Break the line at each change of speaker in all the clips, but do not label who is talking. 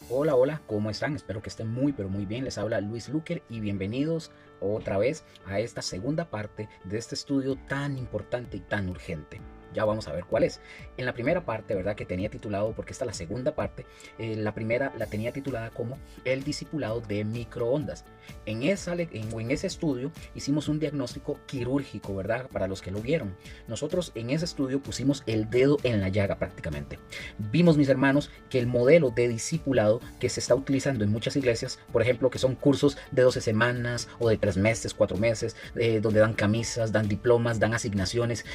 Hola, hola, ¿cómo están? Espero que estén muy, pero muy bien. Les habla Luis Luker y bienvenidos otra vez a esta segunda parte de este estudio tan importante y tan urgente. Ya vamos a ver cuál es. En la primera parte, ¿verdad? Que tenía titulado, porque esta es la segunda parte, la primera la tenía titulada como El discipulado de microondas. En ese estudio hicimos un diagnóstico quirúrgico, ¿verdad? Para los que lo vieron. Nosotros en ese estudio pusimos el dedo en la llaga prácticamente. Vimos, mis hermanos, que el modelo de discipulado que se está utilizando en muchas iglesias, por ejemplo, que son cursos de 12 semanas o de 3 meses, 4 meses, donde dan camisas, dan diplomas, dan asignaciones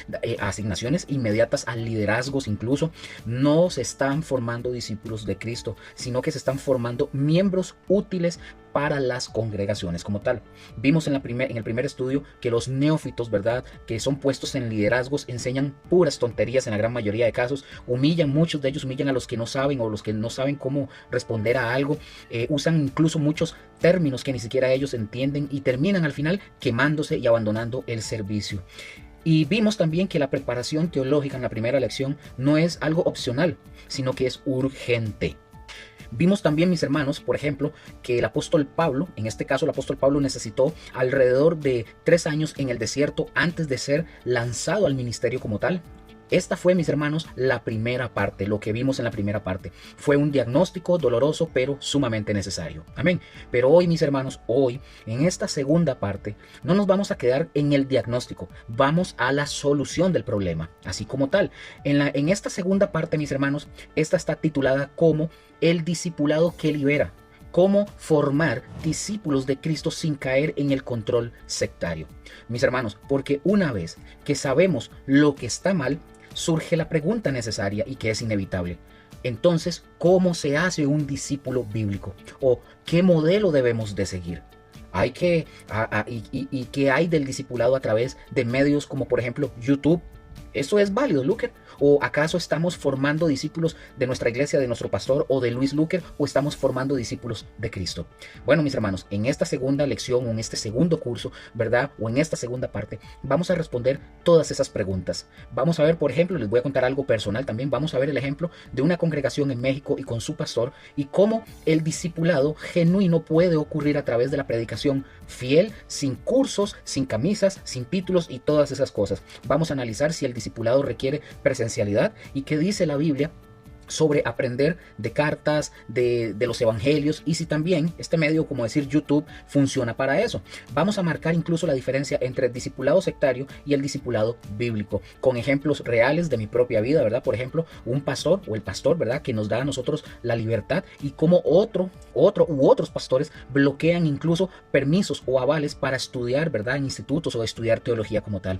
inmediatas a liderazgos incluso, no se están formando discípulos de Cristo, sino que se están formando miembros útiles para las congregaciones como tal. Vimos en el primer estudio que los neófitos, ¿verdad?, que son puestos en liderazgos, enseñan puras tonterías en la gran mayoría de casos, humillan, muchos de ellos humillan a los que no saben o los que no saben cómo responder a algo, usan incluso muchos términos que ni siquiera ellos entienden y terminan al final quemándose y abandonando el servicio. Y vimos también que la preparación teológica en la primera lección no es algo opcional, sino que es urgente. Vimos también, mis hermanos, por ejemplo, que el apóstol Pablo, en este caso el apóstol Pablo necesitó alrededor de 3 años en el desierto antes de ser lanzado al ministerio como tal. Esta fue, mis hermanos, la primera parte, lo que vimos en la primera parte. Fue un diagnóstico doloroso, pero sumamente necesario. Amén. Pero hoy, mis hermanos, hoy, en esta segunda parte, no nos vamos a quedar en el diagnóstico, vamos a la solución del problema, así como tal. En esta segunda parte, mis hermanos, esta está titulada como el discipulado que libera. Cómo formar discípulos de Cristo sin caer en el control sectario. Mis hermanos, porque una vez que sabemos lo que está mal, surge la pregunta necesaria y que es inevitable. Entonces, ¿cómo se hace un discípulo bíblico? ¿O qué modelo debemos de seguir? Hay que, y qué hay del discipulado a través de medios como por ejemplo YouTube. ¿Eso es válido, Luker? ¿O acaso estamos formando discípulos de nuestra iglesia, de nuestro pastor o de Luis Luker, o estamos formando discípulos de Cristo? Bueno, mis hermanos, en esta segunda lección o en este segundo curso, ¿verdad? O en esta segunda parte, vamos a responder todas esas preguntas. Vamos a ver, por ejemplo, les voy a contar algo personal también. Vamos a ver el ejemplo de una congregación en México y con su pastor y cómo el discipulado genuino puede ocurrir a través de la predicación fiel, sin cursos, sin camisas, sin títulos y todas esas cosas. Vamos a analizar si el discipulado requiere presencialidad y qué dice la Biblia sobre aprender de cartas, de los evangelios y si también este medio, como decir YouTube, funciona para eso. Vamos a marcar incluso la diferencia entre el discipulado sectario y el discipulado bíblico, con ejemplos reales de mi propia vida, ¿verdad? Por ejemplo, un pastor o el pastor, ¿verdad?, que nos da a nosotros la libertad y cómo otro u otros pastores bloquean incluso permisos o avales para estudiar, ¿verdad?, en institutos o estudiar teología como tal.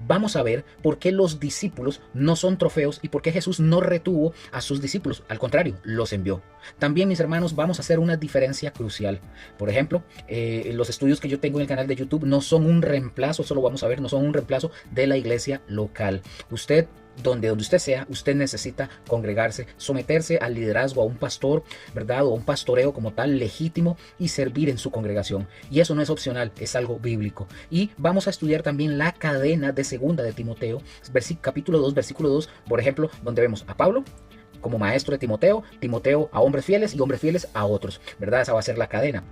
Vamos a ver por qué los discípulos no son trofeos y por qué Jesús no retuvo a sus discípulos. Al contrario, los envió. También, mis hermanos, vamos a hacer una diferencia crucial. Por ejemplo, los estudios que yo tengo en el canal de YouTube no son un reemplazo, eso lo vamos a ver, no son un reemplazo de la iglesia local. Usted, donde usted sea, usted necesita congregarse, someterse al liderazgo, a un pastor, ¿verdad?, o a un pastoreo como tal legítimo y servir en su congregación. Y eso no es opcional, es algo bíblico. Y vamos a estudiar también la cadena de segunda de Timoteo, capítulo 2, versículo 2, por ejemplo, donde vemos a Pablo como maestro de Timoteo, Timoteo a hombres fieles y hombres fieles a otros, ¿verdad? Esa va a ser la cadena.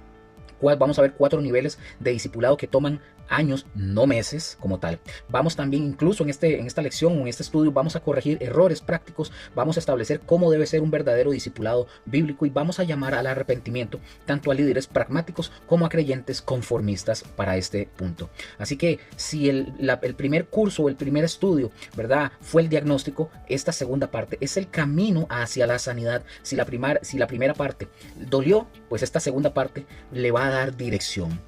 Vamos a ver 4 niveles de discipulado que toman años, no meses como tal. Vamos también, incluso en esta lección o en este estudio, vamos a corregir errores prácticos, vamos a establecer cómo debe ser un verdadero discipulado bíblico y vamos a llamar al arrepentimiento tanto a líderes pragmáticos como a creyentes conformistas para este punto. Así que si el primer curso o el primer estudio, ¿verdad?, fue el diagnóstico, esta segunda parte es el camino hacia la sanidad. Si la primera parte dolió, pues esta segunda parte le va a dar dirección.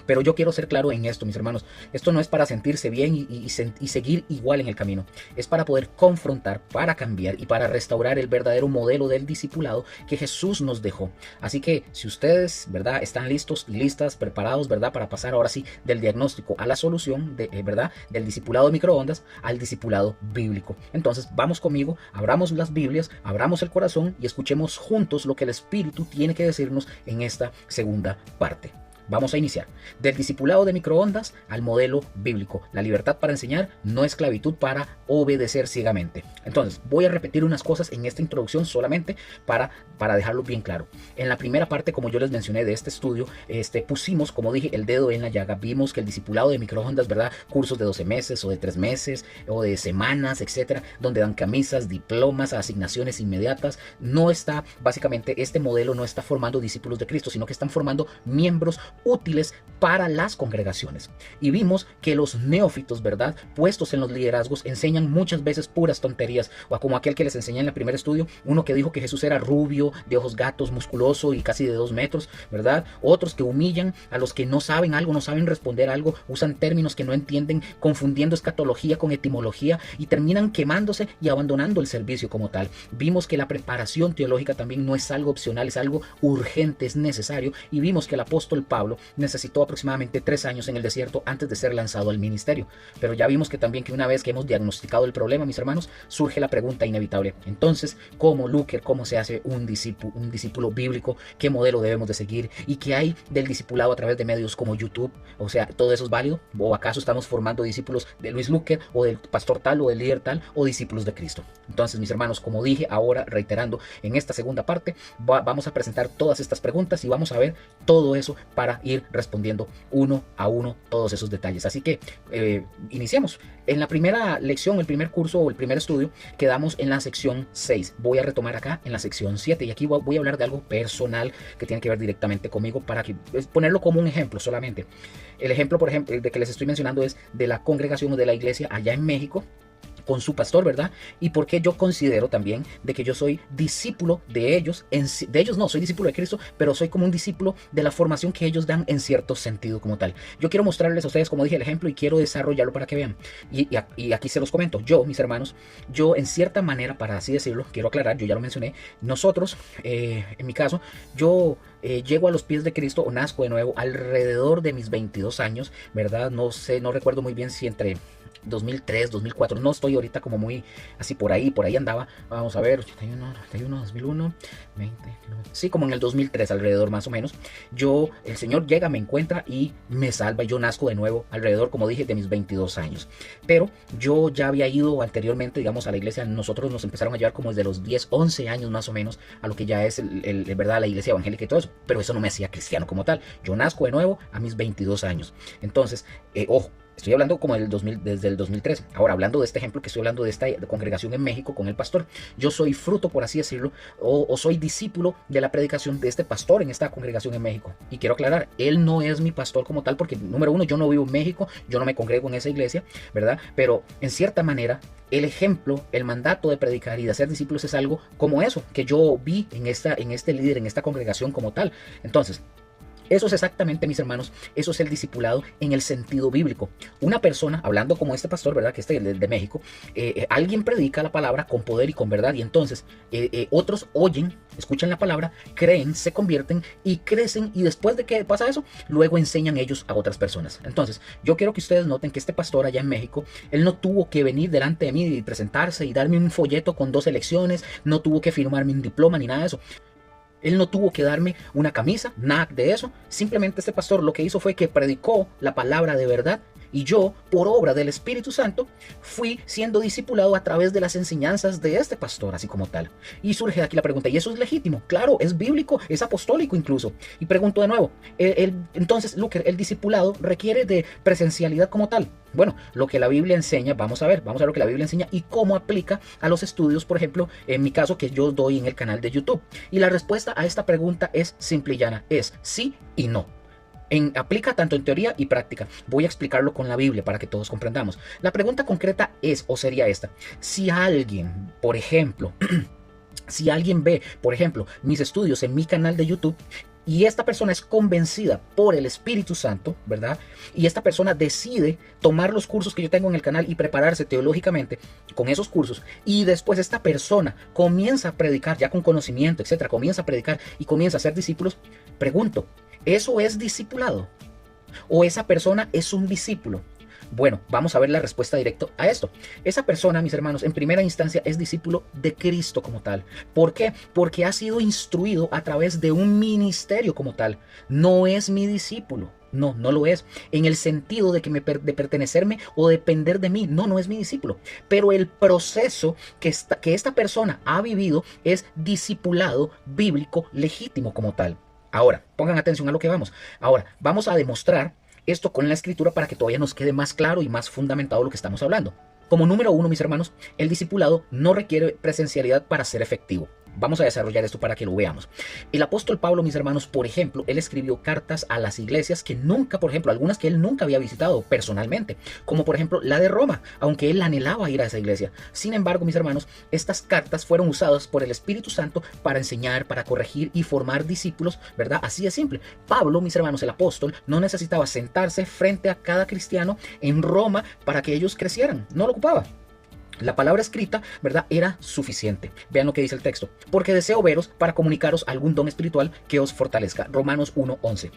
Pero yo quiero ser claro en esto, mis hermanos. Esto no es para sentirse bien y seguir igual en el camino. Es para poder confrontar, para cambiar y para restaurar el verdadero modelo del discipulado que Jesús nos dejó. Así que si ustedes, ¿verdad?, están listos y listas, preparados, ¿verdad?, para pasar ahora sí del diagnóstico a la solución, ¿verdad?, del discipulado de microondas al discipulado bíblico. Entonces vamos conmigo, abramos las Biblias, abramos el corazón y escuchemos juntos lo que el Espíritu tiene que decirnos en esta segunda parte. Vamos a iniciar. Del discipulado de microondas al modelo bíblico. La libertad para enseñar, no esclavitud para obedecer ciegamente. Entonces, voy a repetir unas cosas en esta introducción solamente para dejarlo bien claro. En la primera parte, como yo les mencioné de este estudio, pusimos, como dije, el dedo en la llaga. Vimos que el discipulado de microondas, ¿verdad? Cursos de 12 meses o de 3 meses o de semanas, etcétera, donde dan camisas, diplomas, asignaciones inmediatas. No está, básicamente, este modelo no está formando discípulos de Cristo, sino que están formando miembros útiles para las congregaciones. Y vimos que los neófitos, ¿verdad?, puestos en los liderazgos, enseñan muchas veces puras tonterías, o como aquel que les enseñé en el primer estudio, uno que dijo que Jesús era rubio, de ojos gatos, musculoso y casi de 2 metros, ¿verdad? Otros que humillan a los que no saben algo, no saben responder algo, usan términos que no entienden, confundiendo escatología con etimología y terminan quemándose y abandonando el servicio como tal. Vimos que la preparación teológica también no es algo opcional, es algo urgente, es necesario, y vimos que el apóstol Pablo necesitó aproximadamente 3 años en el desierto antes de ser lanzado al ministerio. Pero ya vimos que también que una vez que hemos diagnosticado el problema, mis hermanos, surge la pregunta inevitable. Entonces, ¿cómo, Luker, cómo se hace un discípulo bíblico? ¿Qué modelo debemos de seguir? ¿Y qué hay del discipulado a través de medios como YouTube? O sea, ¿todo eso es válido? ¿O acaso estamos formando discípulos de Luis Luker o del pastor tal o del líder tal o discípulos de Cristo? Entonces, mis hermanos, como dije ahora, reiterando, en esta segunda parte vamos a presentar todas estas preguntas y vamos a ver todo eso para ir respondiendo uno a uno todos esos detalles. Así que iniciemos. En la primera lección, el primer curso o el primer estudio, quedamos en la sección 6. Voy a retomar acá en la sección 7 y aquí voy a hablar de algo personal que tiene que ver directamente conmigo para ponerlo como un ejemplo solamente. El ejemplo, por ejemplo, de que les estoy mencionando es de la congregación o de la iglesia allá en México, con su pastor, ¿verdad? Y porque yo considero también de que yo soy discípulo de ellos, de ellos no, soy discípulo de Cristo, pero soy como un discípulo de la formación que ellos dan en cierto sentido como tal. Yo quiero mostrarles a ustedes, como dije, el ejemplo y quiero desarrollarlo para que vean. Y aquí se los comento, yo, mis hermanos, yo en cierta manera, para así decirlo, quiero aclarar, yo ya lo mencioné, nosotros, en mi caso, yo llego a los pies de Cristo o nazco de nuevo alrededor de mis 22 años, ¿verdad? No sé, no recuerdo muy bien si entre 2003, 2004, no estoy ahorita como muy así por ahí andaba, vamos a ver, 81, 91, 2001, 20, sí, como en el 2003 alrededor más o menos, el Señor llega, me encuentra y me salva, y yo nazco de nuevo alrededor, como dije, de mis 22 años, pero yo ya había ido anteriormente, digamos, a la iglesia, nosotros nos empezaron a llevar como desde los 10, 11 años más o menos, a lo que ya es verdad, la iglesia evangélica y todo eso, pero eso no me hacía cristiano como tal, yo nazco de nuevo a mis 22 años, entonces, ojo, estoy hablando como desde el 2003. Ahora, hablando de este ejemplo que estoy hablando de esta congregación en México con el pastor, yo soy fruto, por así decirlo, o soy discípulo de la predicación de este pastor en esta congregación en México. Y quiero aclarar, él no es mi pastor como tal, porque número uno, yo no vivo en México, yo no me congrego en esa iglesia, ¿verdad? Pero en cierta manera, el ejemplo, el mandato de predicar y de hacer discípulos es algo como eso, que yo vi en este líder, en esta congregación como tal. Entonces, eso es exactamente, mis hermanos, eso es el discipulado en el sentido bíblico. Una persona, hablando como este pastor, ¿verdad? Que de México, alguien predica la palabra con poder y con verdad, y entonces otros oyen, escuchan la palabra, creen, se convierten y crecen, y después de que pasa eso, luego enseñan ellos a otras personas. Entonces, yo quiero que ustedes noten que este pastor allá en México, él no tuvo que venir delante de mí y presentarse y darme un folleto con 2 elecciones, no tuvo que firmarme un diploma ni nada de eso. Él no tuvo que darme una camisa, nada de eso. Simplemente este pastor lo que hizo fue que predicó la palabra de verdad. Y yo, por obra del Espíritu Santo, fui siendo discipulado a través de las enseñanzas de este pastor, así como tal. Y surge aquí la pregunta, ¿y eso es legítimo? Claro, es bíblico, es apostólico incluso. Y pregunto de nuevo, entonces, Luker, ¿el discipulado requiere de presencialidad como tal? Bueno, lo que la Biblia enseña, vamos a ver lo que la Biblia enseña y cómo aplica a los estudios, por ejemplo, en mi caso, que yo doy en el canal de YouTube. Y la respuesta a esta pregunta es simple y llana, es sí y no. Aplica tanto en teoría y práctica. Voy a explicarlo con la Biblia para que todos comprendamos. La pregunta concreta es, o sería esta: si alguien, por ejemplo, si alguien ve, por ejemplo, mis estudios en mi canal de YouTube, y esta persona es convencida por el Espíritu Santo, ¿verdad? Y esta persona decide tomar los cursos que yo tengo en el canal y prepararse teológicamente con esos cursos, y después esta persona comienza a predicar ya con conocimiento, etcétera, comienza a predicar y comienza a ser discípulos. Pregunto, ¿eso es discipulado? ¿O esa persona es un discípulo? Bueno, vamos a ver la respuesta directa a esto. Esa persona, mis hermanos, en primera instancia es discípulo de Cristo como tal. ¿Por qué? Porque ha sido instruido a través de un ministerio como tal. No es mi discípulo. No, no lo es. En el sentido de que de pertenecerme o depender de mí. No, no es mi discípulo. Pero el proceso que esta persona ha vivido es discipulado bíblico legítimo como tal. Ahora, pongan atención a lo que vamos. Ahora, vamos a demostrar esto con la escritura para que todavía nos quede más claro y más fundamentado lo que estamos hablando. Como número uno, mis hermanos, el discipulado no requiere presencialidad para ser efectivo. Vamos a desarrollar esto para que lo veamos. El apóstol Pablo, mis hermanos, por ejemplo, él escribió cartas a las iglesias que nunca, por ejemplo, algunas que él nunca había visitado personalmente, como por ejemplo la de Roma, aunque él anhelaba ir a esa iglesia. Sin embargo, mis hermanos, estas cartas fueron usadas por el Espíritu Santo para enseñar, para corregir y formar discípulos, ¿verdad? Así de simple. Pablo, mis hermanos, el apóstol, no necesitaba sentarse frente a cada cristiano en Roma para que ellos crecieran. No lo ocupaba. La palabra escrita, ¿verdad?, era suficiente. Vean lo que dice el texto. Porque deseo veros para comunicaros algún don espiritual que os fortalezca. Romanos 1:11.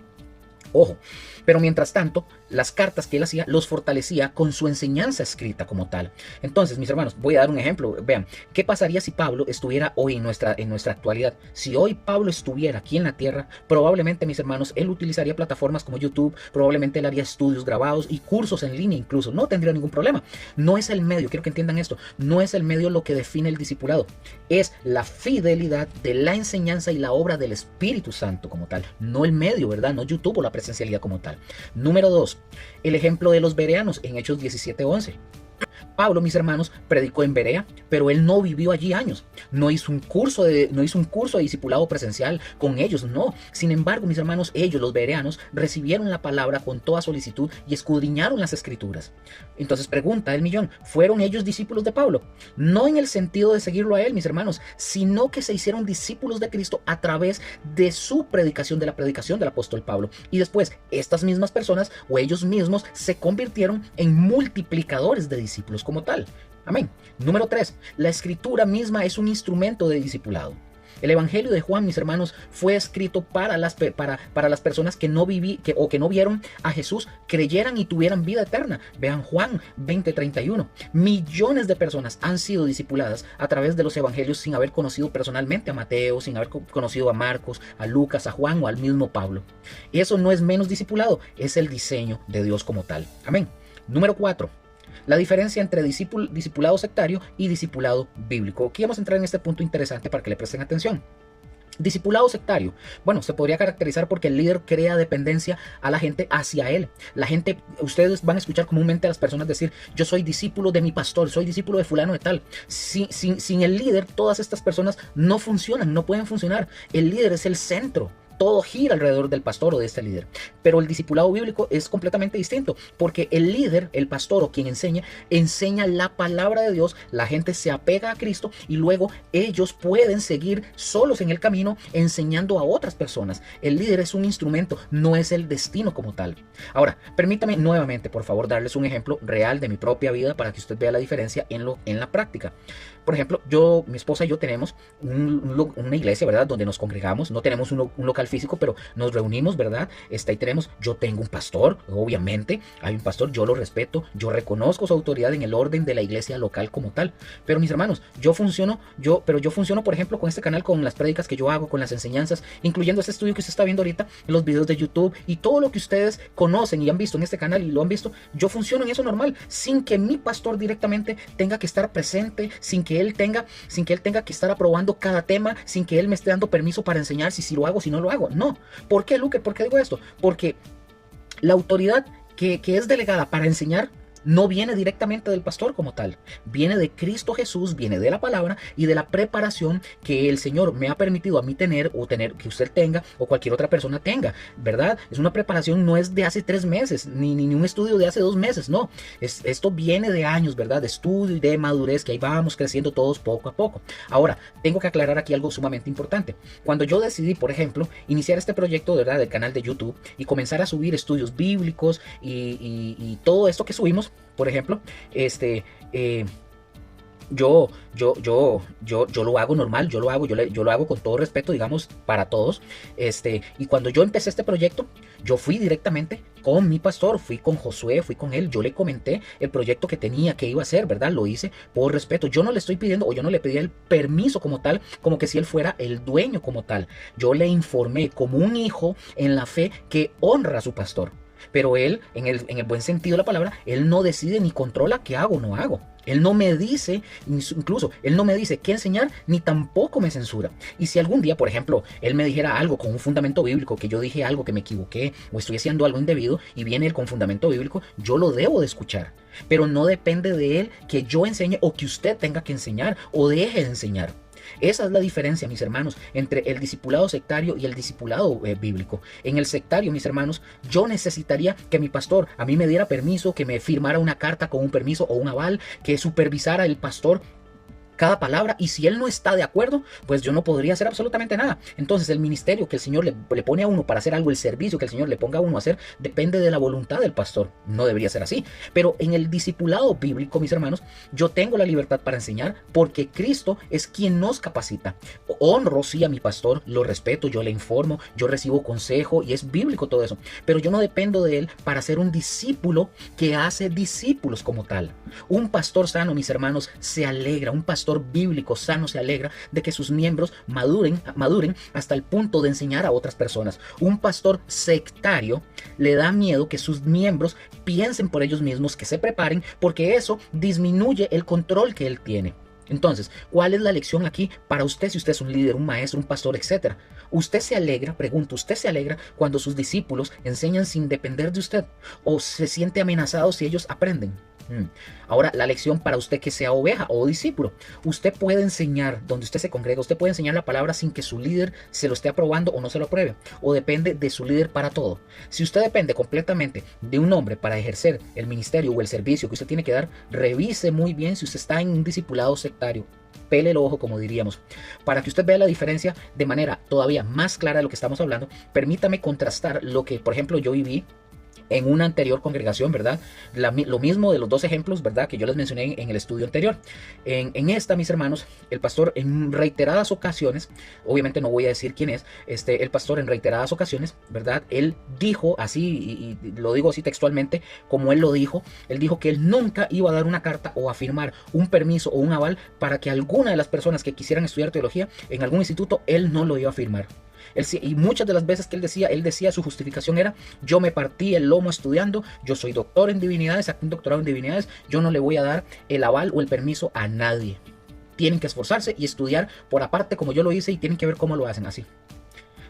Ojo, pero mientras tanto, las cartas que él hacía los fortalecía con su enseñanza escrita como tal. Entonces, mis hermanos, voy a dar un ejemplo. Vean, ¿qué pasaría si Pablo estuviera hoy en nuestra actualidad? Si hoy Pablo estuviera aquí en la tierra, probablemente, mis hermanos, él utilizaría plataformas como YouTube, probablemente él haría estudios grabados y cursos en línea incluso. No tendría ningún problema. No es el medio, quiero que entiendan esto, no es el medio lo que define el discipulado. Es la fidelidad de la enseñanza y la obra del Espíritu Santo como tal. No el medio, ¿verdad? No YouTube o la presencialidad como tal. Número 2, el ejemplo de los bereanos en Hechos 17:11. Pablo, mis hermanos, predicó en Berea, pero él no vivió allí años. No hizo un curso de discipulado presencial con ellos, no. Sin embargo, mis hermanos, ellos, los bereanos, recibieron la palabra con toda solicitud y escudriñaron las escrituras. Entonces pregunta el millón, ¿fueron ellos discípulos de Pablo? No en el sentido de seguirlo a él, mis hermanos, sino que se hicieron discípulos de Cristo a través de su predicación, de la predicación del apóstol Pablo. Y después, estas mismas personas o ellos mismos se convirtieron en multiplicadores de discípulos como tal. Amén. Número 3. La escritura misma es un instrumento de discipulado. El Evangelio de Juan, mis hermanos, fue escrito para las personas que no vieron a Jesús, creyeran y tuvieran vida eterna. Vean Juan 20:31. Millones de personas han sido discipuladas a través de los evangelios sin haber conocido personalmente a Mateo, sin haber conocido a Marcos, a Lucas, a Juan o al mismo Pablo. Eso no es menos discipulado, es el diseño de Dios como tal. Amén. Número 4. La diferencia entre discipulado sectario y discipulado bíblico. Aquí vamos a entrar en este punto interesante para que le presten atención. Discipulado sectario, bueno, se podría caracterizar porque el líder crea dependencia a la gente hacia él. La gente, ustedes van a escuchar comúnmente a las personas decir, yo soy discípulo de mi pastor, soy discípulo de fulano de tal. Sin el líder, todas estas personas no funcionan, no pueden funcionar. El líder es el centro. Todo gira alrededor del pastor o de este líder. Pero el discipulado bíblico es completamente distinto, porque el líder, el pastor o quien enseña la palabra de Dios, la gente se apega a Cristo y luego ellos pueden seguir solos en el camino enseñando a otras personas. El líder es un instrumento, no es el destino como tal. Ahora, permítame nuevamente, por favor, darles un ejemplo real de mi propia vida para que usted vea la diferencia en la práctica. Por ejemplo, mi esposa y yo tenemos una iglesia, ¿verdad?, donde nos congregamos. No tenemos un local físico, pero nos reunimos, ¿verdad? Ahí yo tengo un pastor, obviamente, hay un pastor, yo lo respeto, yo reconozco su autoridad en el orden de la iglesia local como tal. Pero mis hermanos, yo funciono, por ejemplo, con este canal, con las prédicas que yo hago, con las enseñanzas, incluyendo este estudio que usted está viendo ahorita, los videos de YouTube y todo lo que ustedes conocen y han visto en este canal y lo han visto, yo funciono en eso normal, sin que mi pastor directamente tenga que estar presente, sin que él tenga que estar aprobando cada tema, sin que él me esté dando permiso para enseñar si lo hago, si no lo hago. No. ¿Por qué, Luque? ¿Por qué digo esto? Porque la autoridad que es delegada para enseñar no viene directamente del pastor como tal, viene de Cristo Jesús, viene de la palabra y de la preparación que el Señor me ha permitido a mí tener, que usted tenga o cualquier otra persona tenga, ¿verdad? Es una preparación, no es de hace 3 meses, ni un estudio de hace 2 meses, no. Esto viene de años, ¿verdad? De estudio y de madurez, que ahí vamos creciendo todos poco a poco. Ahora, tengo que aclarar aquí algo sumamente importante. Cuando yo decidí, por ejemplo, iniciar este proyecto, ¿verdad?, del canal de YouTube y comenzar a subir estudios bíblicos y todo esto que subimos, por ejemplo, Yo lo hago normal, yo lo hago con todo respeto, digamos, para todos. Y cuando yo empecé este proyecto, yo fui directamente con mi pastor, fui con Josué, fui con él, yo le comenté el proyecto que tenía, que iba a hacer, ¿verdad? Lo hice por respeto. Yo no le estoy pidiendo, o yo no le pedí el permiso como tal, como que si él fuera el dueño como tal. Yo le informé como un hijo en la fe que honra a su pastor. Pero él, en el buen sentido de la palabra, él no decide ni controla qué hago o no hago. Él no me dice, incluso, él no me dice qué enseñar, ni tampoco me censura. Y si algún día, por ejemplo, él me dijera algo con un fundamento bíblico, que yo dije algo que me equivoqué, o estoy haciendo algo indebido, y viene él con fundamento bíblico, yo lo debo de escuchar. Pero no depende de él que yo enseñe, o que usted tenga que enseñar, o deje de enseñar. Esa es la diferencia, mis hermanos, entre el discipulado sectario y el discipulado bíblico. En el sectario, mis hermanos, yo necesitaría que mi pastor a mí me diera permiso, que me firmara una carta con un permiso o un aval, que supervisara el pastor cada palabra, y si él no está de acuerdo, pues yo no podría hacer absolutamente nada. Entonces el ministerio que el Señor le pone a uno para hacer algo, el servicio que el Señor le ponga a uno a hacer, depende de la voluntad del pastor. No debería ser así. Pero en el discipulado bíblico, mis hermanos, yo tengo la libertad para enseñar porque Cristo es quien nos capacita. Honro sí a mi pastor, lo respeto, yo le informo, yo recibo consejo, y es bíblico todo eso, pero yo no dependo de él para ser un discípulo que hace discípulos como tal. Un pastor sano, mis hermanos, se alegra, un pastor bíblico sano se alegra de que sus miembros maduren hasta el punto de enseñar a otras personas. Un pastor sectario le da miedo que sus miembros piensen por ellos mismos, que se preparen, porque eso disminuye el control que él tiene. Entonces, ¿cuál es la lección aquí para usted si usted es un líder, un maestro, un pastor, etcétera? ¿Usted se alegra, pregunto, usted se alegra cuando sus discípulos enseñan sin depender de usted? ¿O se siente amenazado si ellos aprenden? Ahora, la lección para usted que sea oveja o discípulo. Usted puede enseñar donde usted se congrega, usted puede enseñar la palabra sin que su líder se lo esté aprobando o no se lo apruebe. O depende de su líder para todo. Si usted depende completamente de un hombre para ejercer el ministerio o el servicio que usted tiene que dar, revise muy bien si usted está en un discipulado sectario. Pele el ojo, como diríamos. Para que usted vea la diferencia de manera todavía más clara de lo que estamos hablando, permítame contrastar lo que, por ejemplo, yo viví en una anterior congregación, ¿verdad? Lo mismo de los dos ejemplos, ¿verdad? Que yo les mencioné en el estudio anterior. En esta, mis hermanos, el pastor en reiteradas ocasiones, obviamente no voy a decir quién es, el pastor en reiteradas ocasiones, ¿verdad? Él dijo así, y lo digo así textualmente, como él lo dijo, él dijo que él nunca iba a dar una carta o a firmar un permiso o un aval para que alguna de las personas que quisieran estudiar teología en algún instituto, él no lo iba a firmar. Y muchas de las veces que él decía, su justificación era: yo me partí el lomo estudiando, yo soy doctor en divinidades, saqué un doctorado en divinidades, yo no le voy a dar el aval o el permiso a nadie. Tienen que esforzarse y estudiar por aparte como yo lo hice, y tienen que ver cómo lo hacen así.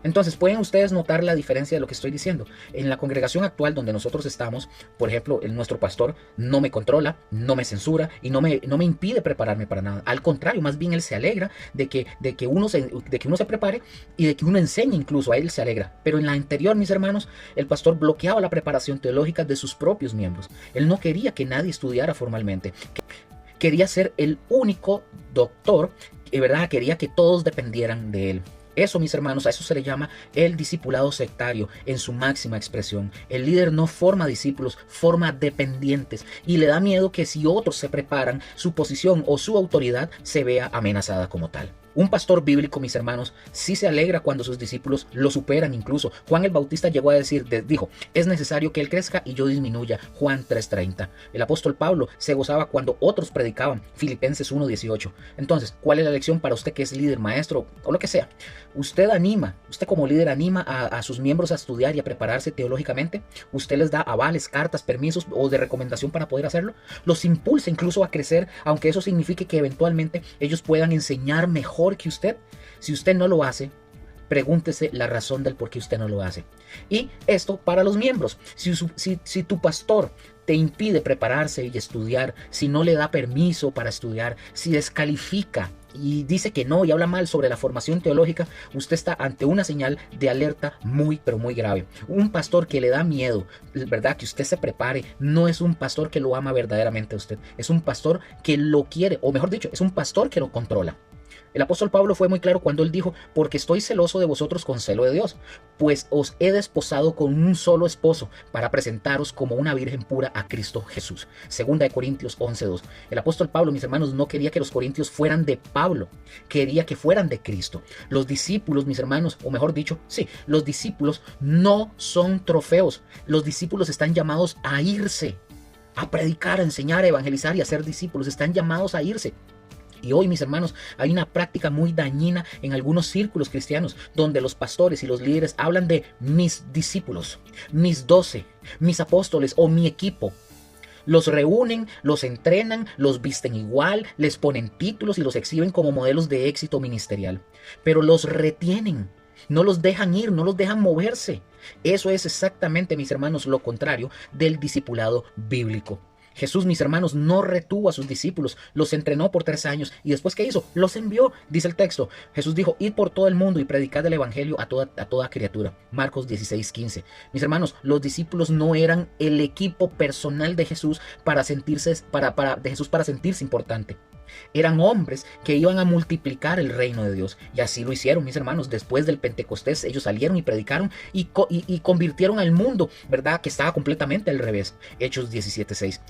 Entonces, pueden ustedes notar la diferencia de lo que estoy diciendo. En la congregación actual donde nosotros estamos, por ejemplo, nuestro pastor no me controla, no me censura y no me impide prepararme para nada. Al contrario, más bien él se alegra de que uno se prepare y de que uno enseñe, incluso a él se alegra. Pero en la anterior, mis hermanos, el pastor bloqueaba la preparación teológica de sus propios miembros. Él no quería que nadie estudiara formalmente. Quería ser el único doctor, ¿verdad? Quería que todos dependieran de él. Eso, mis hermanos, a eso se le llama el discipulado sectario en su máxima expresión. El líder no forma discípulos, forma dependientes, y le da miedo que si otros se preparan, su posición o su autoridad se vea amenazada como tal. Un pastor bíblico, mis hermanos, sí se alegra cuando sus discípulos lo superan incluso. Juan el Bautista llegó a decir, dijo, es necesario que él crezca y yo disminuya. Juan 3:30. El apóstol Pablo se gozaba cuando otros predicaban. Filipenses 1:18. Entonces, ¿cuál es la lección para usted que es líder, maestro o lo que sea? Usted como líder anima a sus miembros a estudiar y a prepararse teológicamente. Usted les da avales, cartas, permisos o de recomendación para poder hacerlo. Los impulsa incluso a crecer, aunque eso signifique que eventualmente ellos puedan enseñar mejor que usted. Si usted no lo hace, pregúntese la razón del por qué usted no lo hace. Y esto para los miembros. Si tu pastor te impide prepararse y estudiar, si no le da permiso para estudiar, si descalifica y dice que no y habla mal sobre la formación teológica, usted está ante una señal de alerta muy, pero muy grave. Un pastor que le da miedo, ¿verdad?, que usted se prepare, no es un pastor que lo ama verdaderamente a usted. Es un pastor que lo quiere, o mejor dicho, es un pastor que lo controla. El apóstol Pablo fue muy claro cuando él dijo, porque estoy celoso de vosotros con celo de Dios, pues os he desposado con un solo esposo para presentaros como una virgen pura a Cristo Jesús. Segunda de Corintios 11:2. El apóstol Pablo, mis hermanos, no quería que los corintios fueran de Pablo, quería que fueran de Cristo. Los discípulos, mis hermanos, o mejor dicho, sí, los discípulos no son trofeos. Los discípulos están llamados a irse, a predicar, a enseñar, a evangelizar y a ser discípulos. Están llamados a irse. Y hoy, mis hermanos, hay una práctica muy dañina en algunos círculos cristianos donde los pastores y los líderes hablan de mis discípulos, mis 12, mis apóstoles o mi equipo. Los reúnen, los entrenan, los visten igual, les ponen títulos y los exhiben como modelos de éxito ministerial. Pero los retienen, no los dejan ir, no los dejan moverse. Eso es exactamente, mis hermanos, lo contrario del discipulado bíblico. Jesús, mis hermanos, no retuvo a sus discípulos, los entrenó por 3 años y después, ¿qué hizo? Los envió, dice el texto. Jesús dijo, id por todo el mundo y predicad el evangelio a toda criatura. Marcos 16:15. Mis hermanos, los discípulos no eran el equipo personal de Jesús para sentirse importante. Eran hombres que iban a multiplicar el reino de Dios. Y así lo hicieron, mis hermanos. Después del Pentecostés, ellos salieron y predicaron y convirtieron al mundo, ¿verdad? Que estaba completamente al revés. Hechos 17:6.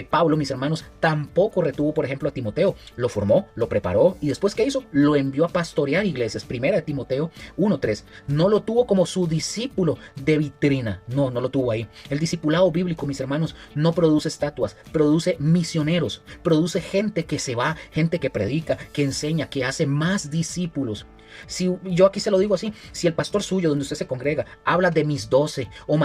Pablo, mis hermanos, tampoco retuvo, por ejemplo, a Timoteo. Lo formó, lo preparó y después, ¿qué hizo? Lo envió a pastorear iglesias. Primera de Timoteo 1:3. No lo tuvo como su discípulo de vitrina. No lo tuvo ahí. El discipulado bíblico, mis hermanos, no produce estatuas, produce misioneros, produce gente que se va, gente que predica, que enseña, que hace más discípulos. Si yo aquí se lo digo así, si el pastor suyo donde usted se congrega habla de mis 12 o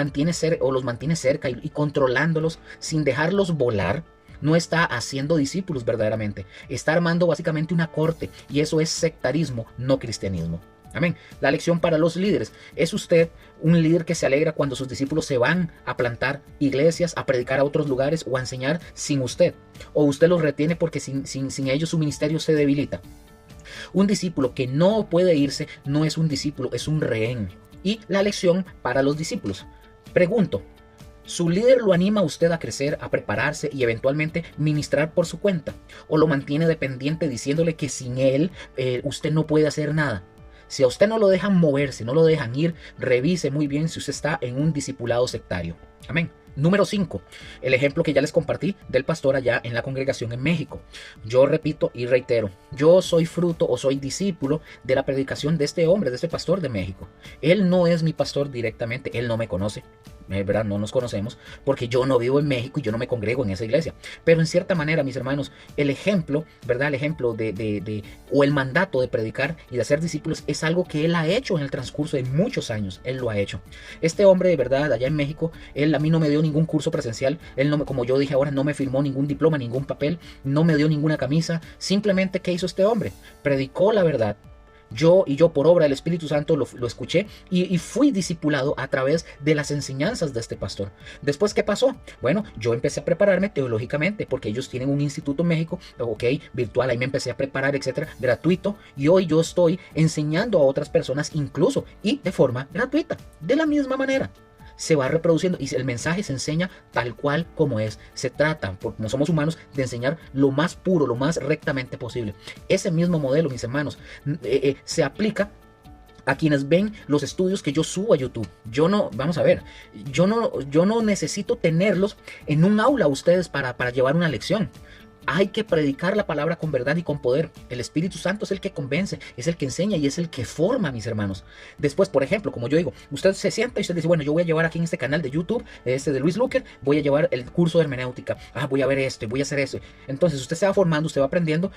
los mantiene cerca y controlándolos sin dejarlos volar, no está haciendo discípulos verdaderamente. Está armando básicamente una corte y eso es sectarismo, no cristianismo. Amén. La lección para los líderes. ¿Es usted un líder que se alegra cuando sus discípulos se van a plantar iglesias, a predicar a otros lugares o a enseñar sin usted? ¿O usted los retiene porque sin ellos su ministerio se debilita? Un discípulo que no puede irse no es un discípulo, es un rehén. Y la lección para los discípulos. Pregunto, ¿su líder lo anima a usted a crecer, a prepararse y eventualmente ministrar por su cuenta? ¿O lo mantiene dependiente diciéndole que sin él usted no puede hacer nada? Si a usted no lo dejan moverse, no lo dejan ir, revise muy bien si usted está en un discipulado sectario. Amén. Número 5, el ejemplo que ya les compartí del pastor allá en la congregación en México. Yo repito y reitero, yo soy fruto o soy discípulo de la predicación de este hombre, de este pastor de México. Él no es mi pastor directamente, él no me conoce. ¿Verdad? No nos conocemos porque yo no vivo en México y yo no me congrego en esa iglesia. Pero en cierta manera, mis hermanos, el ejemplo, ¿verdad? El ejemplo o el mandato de predicar y de hacer discípulos es algo que él ha hecho en el transcurso de muchos años. Él lo ha hecho. Este hombre, de verdad, allá en México, él a mí no me dio ningún curso presencial. Él no, como yo dije ahora, no me firmó ningún diploma, ningún papel, no me dio ninguna camisa. Simplemente, ¿qué hizo este hombre? Predicó la verdad. Yo por obra del Espíritu Santo lo escuché y fui discipulado a través de las enseñanzas de este pastor. Después, ¿qué pasó? Bueno, yo empecé a prepararme teológicamente porque ellos tienen un instituto en México, virtual, ahí me empecé a preparar, etcétera, gratuito, y hoy yo estoy enseñando a otras personas incluso y de forma gratuita, de la misma manera. Se va reproduciendo y el mensaje se enseña tal cual como es. Se trata, como somos humanos, de enseñar lo más puro, lo más rectamente posible. Ese mismo modelo, mis hermanos, se aplica a quienes ven los estudios que yo subo a YouTube. Yo no necesito tenerlos en un aula a ustedes para llevar una lección. Hay que predicar la palabra con verdad y con poder. El Espíritu Santo es el que convence, es el que enseña y es el que forma, mis hermanos. Después, por ejemplo, como yo digo, usted se sienta y usted dice, bueno, yo voy a llevar aquí en este canal de YouTube, de Luis Luker, voy a llevar el curso de hermenéutica. Voy a ver esto, voy a hacer eso. Entonces usted se va formando, usted va aprendiendo.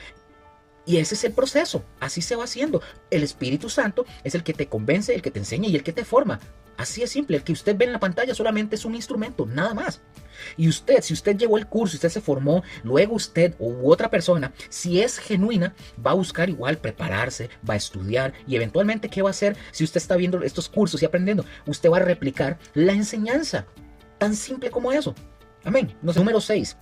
Y ese es el proceso, así se va haciendo. El Espíritu Santo es el que te convence, el que te enseña y el que te forma. Así es simple, el que usted ve en la pantalla solamente es un instrumento, nada más. Y usted, si usted llevó el curso, usted se formó, luego usted u otra persona, si es genuina, va a buscar igual prepararse, va a estudiar y eventualmente, ¿qué va a hacer? Si usted está viendo estos cursos y aprendiendo, usted va a replicar la enseñanza, tan simple como eso. Amén. Número 6.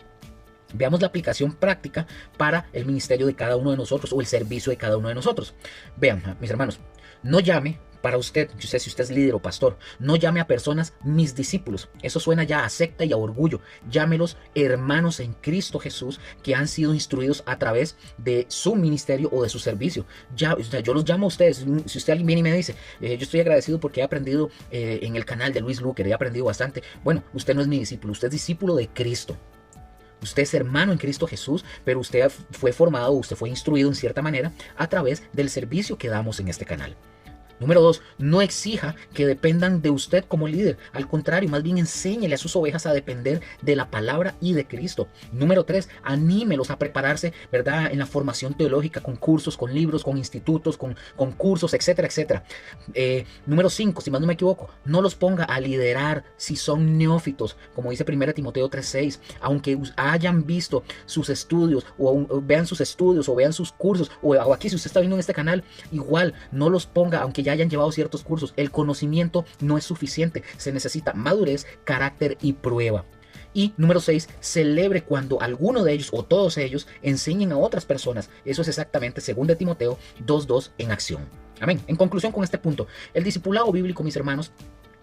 Veamos la aplicación práctica para el ministerio de cada uno de nosotros o el servicio de cada uno de nosotros. Vean, mis hermanos, No llame para usted, si usted es líder o pastor, no llame a personas mis discípulos. Eso suena ya a secta y a orgullo. Llámelos hermanos en Cristo Jesús que han sido instruidos a través de su ministerio o de su servicio. Ya, o sea, yo los llamo a ustedes. Si usted alguien viene y me dice, yo estoy agradecido porque he aprendido en el canal de Luis Luker, he aprendido bastante. Bueno, usted no es mi discípulo, usted es discípulo de Cristo. Usted es hermano en Cristo Jesús, pero usted fue formado, usted fue instruido en cierta manera a través del servicio que damos en este canal. Número 2, no exija que dependan de usted como líder. Al contrario, más bien enséñele a sus ovejas a depender de la palabra y de Cristo. Número 3, anímelos a prepararse, ¿verdad?, en la formación teológica, con cursos, con libros, con institutos, con cursos, etcétera, etcétera. Número 5, si más no me equivoco, no los ponga a liderar si son neófitos, como dice 1 Timoteo 3:6. Aunque hayan visto sus estudios, o vean sus estudios, o vean sus cursos, o aquí si usted está viendo en este canal, igual no los ponga, aunque ya hayan llevado ciertos cursos. El conocimiento no es suficiente, se necesita madurez, carácter y prueba. Y número 6, celebre cuando alguno de ellos o todos ellos enseñen a otras personas. Eso es exactamente 2 Timoteo 2:2 en acción. Amén. En conclusión con este punto, el discipulado bíblico, mis hermanos,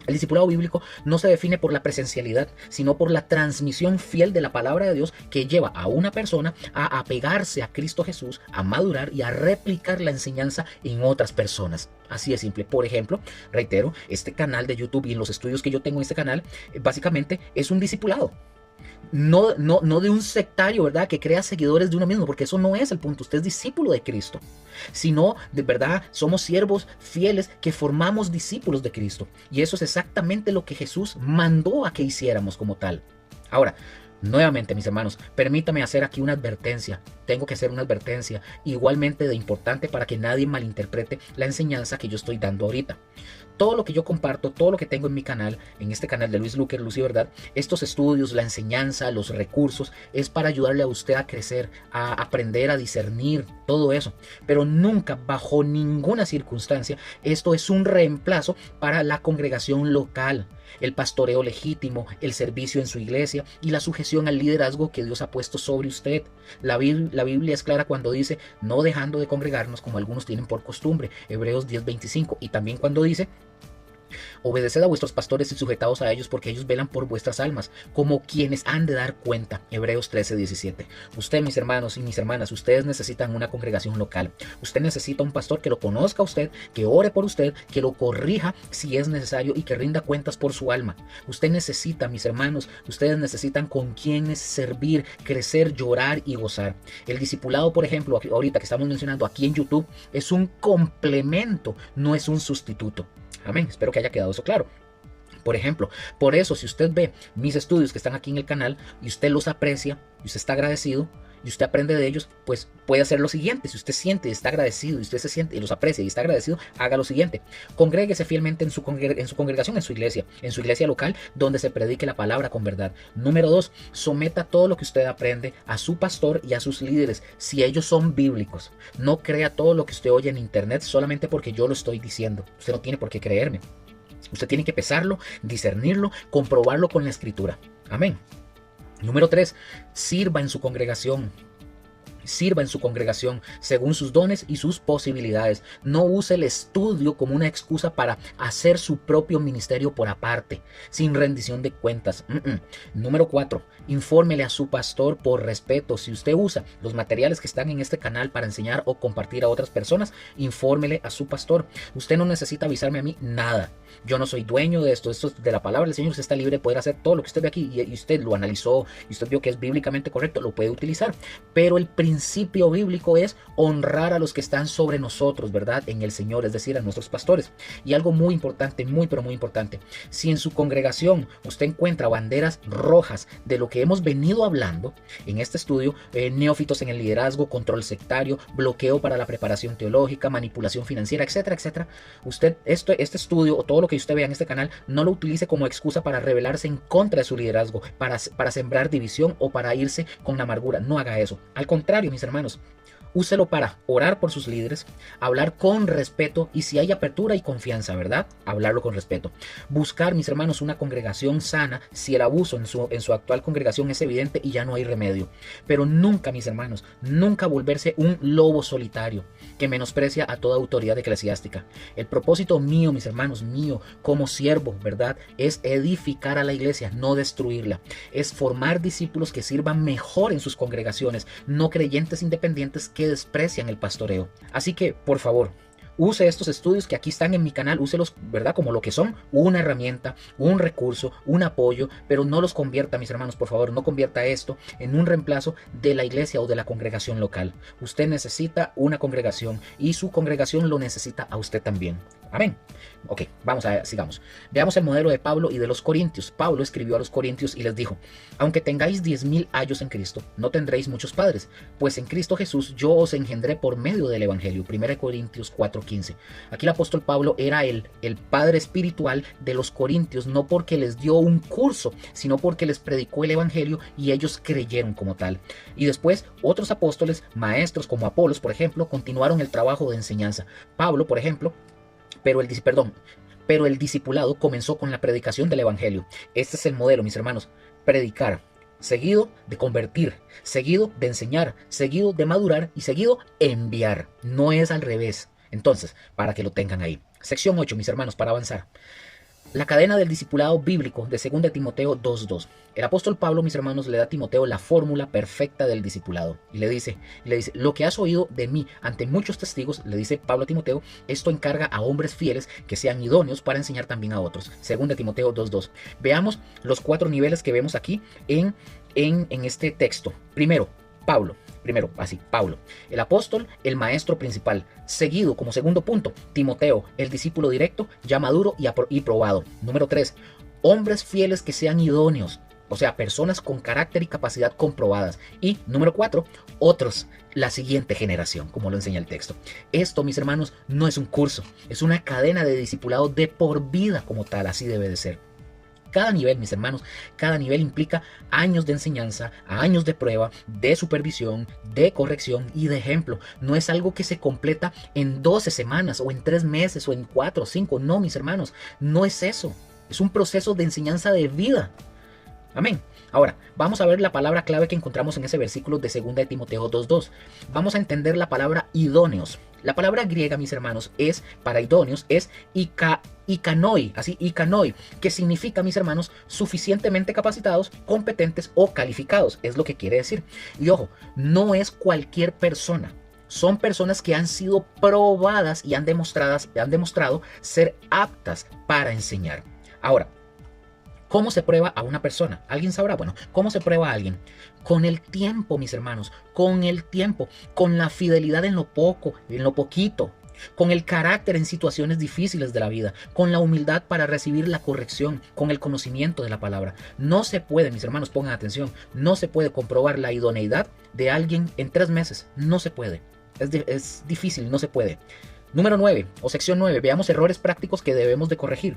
el discipulado bíblico no se define por la presencialidad, sino por la transmisión fiel de la palabra de Dios que lleva a una persona a apegarse a Cristo Jesús, a madurar y a replicar la enseñanza en otras personas. Así de simple. Por ejemplo, reitero, este canal de YouTube y en los estudios que yo tengo en este canal, básicamente es un discipulado. No de un sectario, ¿verdad?, que crea seguidores de uno mismo, porque eso no es el punto. Usted es discípulo de Cristo, sino de verdad somos siervos fieles que formamos discípulos de Cristo, y eso es exactamente lo que Jesús mandó a que hiciéramos como tal. Ahora, nuevamente, mis hermanos, permítame hacer aquí una advertencia. Tengo que hacer una advertencia igualmente de importante para que nadie malinterprete la enseñanza que yo estoy dando ahorita. Todo lo que yo comparto, todo lo que tengo en mi canal, en este canal de Luis Luker, Luz y Verdad, estos estudios, la enseñanza, los recursos, es para ayudarle a usted a crecer, a aprender a discernir todo eso. Pero nunca, bajo ninguna circunstancia, esto es un reemplazo para la congregación local, el pastoreo legítimo, el servicio en su iglesia y la sujeción al liderazgo que Dios ha puesto sobre usted. La Biblia es clara cuando dice, no dejando de congregarnos como algunos tienen por costumbre, Hebreos 10:25, y también cuando dice, obedeced a vuestros pastores y sujetaos a ellos, porque ellos velan por vuestras almas, como quienes han de dar cuenta. Hebreos 13:17. Usted, mis hermanos y mis hermanas, ustedes necesitan una congregación local. Usted necesita un pastor que lo conozca a usted, que ore por usted, que lo corrija si es necesario y que rinda cuentas por su alma. Usted necesita, mis hermanos, ustedes necesitan con quienes servir, crecer, llorar y gozar. El discipulado, por ejemplo, ahorita que estamos mencionando aquí en YouTube, es un complemento, no es un sustituto. Amén, espero que haya quedado eso claro. Por ejemplo, por eso si usted ve mis estudios que están aquí en el canal y usted los aprecia y usted está agradecido y usted aprende de ellos, pues puede hacer lo siguiente. Si usted siente y está agradecido y usted se siente y los aprecia y está agradecido, haga lo siguiente: congréguese fielmente en su congregación, en su iglesia local, donde se predique la palabra con verdad. Número 2, someta todo lo que usted aprende a su pastor y a sus líderes, si ellos son bíblicos. No crea todo lo que usted oye en internet solamente porque yo lo estoy diciendo. Usted no tiene por qué creerme. Usted tiene que pesarlo, discernirlo, comprobarlo con la escritura. Amén. Número 3, sirva en su congregación. Sirva en su congregación según sus dones y sus posibilidades. No use el estudio como una excusa para hacer su propio ministerio por aparte, sin rendición de cuentas. Número 4, infórmele a su pastor por respeto. Si usted usa los materiales que están en este canal para enseñar o compartir a otras personas, infórmele a su pastor. Usted no necesita avisarme a mí nada. Yo no soy dueño de esto es de la palabra del Señor. Usted está libre de poder hacer todo lo que usted ve aquí y usted lo analizó y usted vio que es bíblicamente correcto, lo puede utilizar. Pero el principio bíblico es honrar a los que están sobre nosotros, ¿verdad?, en el Señor, es decir, a nuestros pastores. Y algo muy importante, pero muy importante: si en su congregación usted encuentra banderas rojas de lo que hemos venido hablando en este estudio, neófitos en el liderazgo, control sectario, bloqueo para la preparación teológica, manipulación financiera, etcétera, etcétera, usted este estudio o todo lo que usted vea en este canal no lo utilice como excusa para rebelarse en contra de su liderazgo, para sembrar división o para irse con la amargura. No haga eso. Al contrario, mis hermanos, Úselo para orar por sus líderes, hablar con respeto y si hay apertura y confianza, ¿verdad? Hablarlo con respeto. Buscar, mis hermanos, una congregación sana si el abuso en su actual congregación es evidente y ya no hay remedio. Pero nunca, mis hermanos, nunca volverse un lobo solitario que menosprecia a toda autoridad eclesiástica. El propósito mío, mis hermanos, mío como siervo, ¿verdad? Es edificar a la iglesia, no destruirla. Es formar discípulos que sirvan mejor en sus congregaciones, no creyentes independientes que desprecian el pastoreo. Así que, por favor, use estos estudios que aquí están en mi canal, úselos, ¿verdad? Como lo que son, una herramienta, un recurso, un apoyo, pero no los convierta, mis hermanos, por favor, no convierta esto en un reemplazo de la iglesia o de la congregación local. Usted necesita una congregación y su congregación lo necesita a usted también. Amén. Ok, sigamos. Veamos el modelo de Pablo y de los Corintios. Pablo escribió a los Corintios y les dijo: aunque tengáis 10,000 años en Cristo, no tendréis muchos padres, pues en Cristo Jesús yo os engendré por medio del Evangelio. 1 Corintios 4:15. Aquí el apóstol Pablo era el padre espiritual de los Corintios, no porque les dio un curso, sino porque les predicó el Evangelio y ellos creyeron como tal. Y después otros apóstoles, maestros como Apolos, por ejemplo, continuaron el trabajo de enseñanza. Pablo, por ejemplo, pero el discipulado comenzó con la predicación del Evangelio. Este es el modelo, mis hermanos: predicar, seguido de convertir, seguido de enseñar, seguido de madurar y seguido enviar. No es al revés. Entonces, para que lo tengan ahí. Sección 8, mis hermanos, para avanzar. La cadena del discipulado bíblico de 2 Timoteo 2:2. El apóstol Pablo, mis hermanos, le da a Timoteo la fórmula perfecta del discipulado. Y le dice, lo que has oído de mí ante muchos testigos, le dice Pablo a Timoteo, esto encarga a hombres fieles que sean idóneos para enseñar también a otros. 2 Timoteo 2:2. Veamos los 4 niveles que vemos aquí en este texto. Primero, Pablo, el apóstol, el maestro principal. Seguido, como segundo punto, Timoteo, el discípulo directo, ya maduro y probado. Número 3, hombres fieles que sean idóneos, o sea, personas con carácter y capacidad comprobadas. Y número 4, otros, la siguiente generación, como lo enseña el texto. Esto, mis hermanos, no es un curso, es una cadena de discipulado de por vida como tal, así debe de ser. Cada nivel, mis hermanos, cada nivel implica años de enseñanza, años de prueba, de supervisión, de corrección y de ejemplo. No es algo que se completa en 12 semanas o en 3 meses o en 4 o 5. No, mis hermanos, no es eso. Es un proceso de enseñanza de vida. Amén. Ahora, vamos a ver la palabra clave que encontramos en ese versículo de 2 Timoteo 2:2. Vamos a entender la palabra idóneos. La palabra griega, mis hermanos, para idóneos, es ikanoi, que significa, mis hermanos, suficientemente capacitados, competentes o calificados. Es lo que quiere decir. Y ojo, no es cualquier persona. Son personas que han sido probadas y han demostrado ser aptas para enseñar. Ahora, ¿cómo se prueba a una persona? ¿Alguien sabrá? Bueno, ¿cómo se prueba a alguien? Con el tiempo, mis hermanos, con el tiempo, con la fidelidad en lo poco, en lo poquito, con el carácter en situaciones difíciles de la vida, con la humildad para recibir la corrección, con el conocimiento de la palabra. No se puede, mis hermanos, pongan atención, no se puede comprobar la idoneidad de alguien en 3 meses. No se puede. Es difícil, no se puede. Número 9, o sección 9, veamos errores prácticos que debemos de corregir.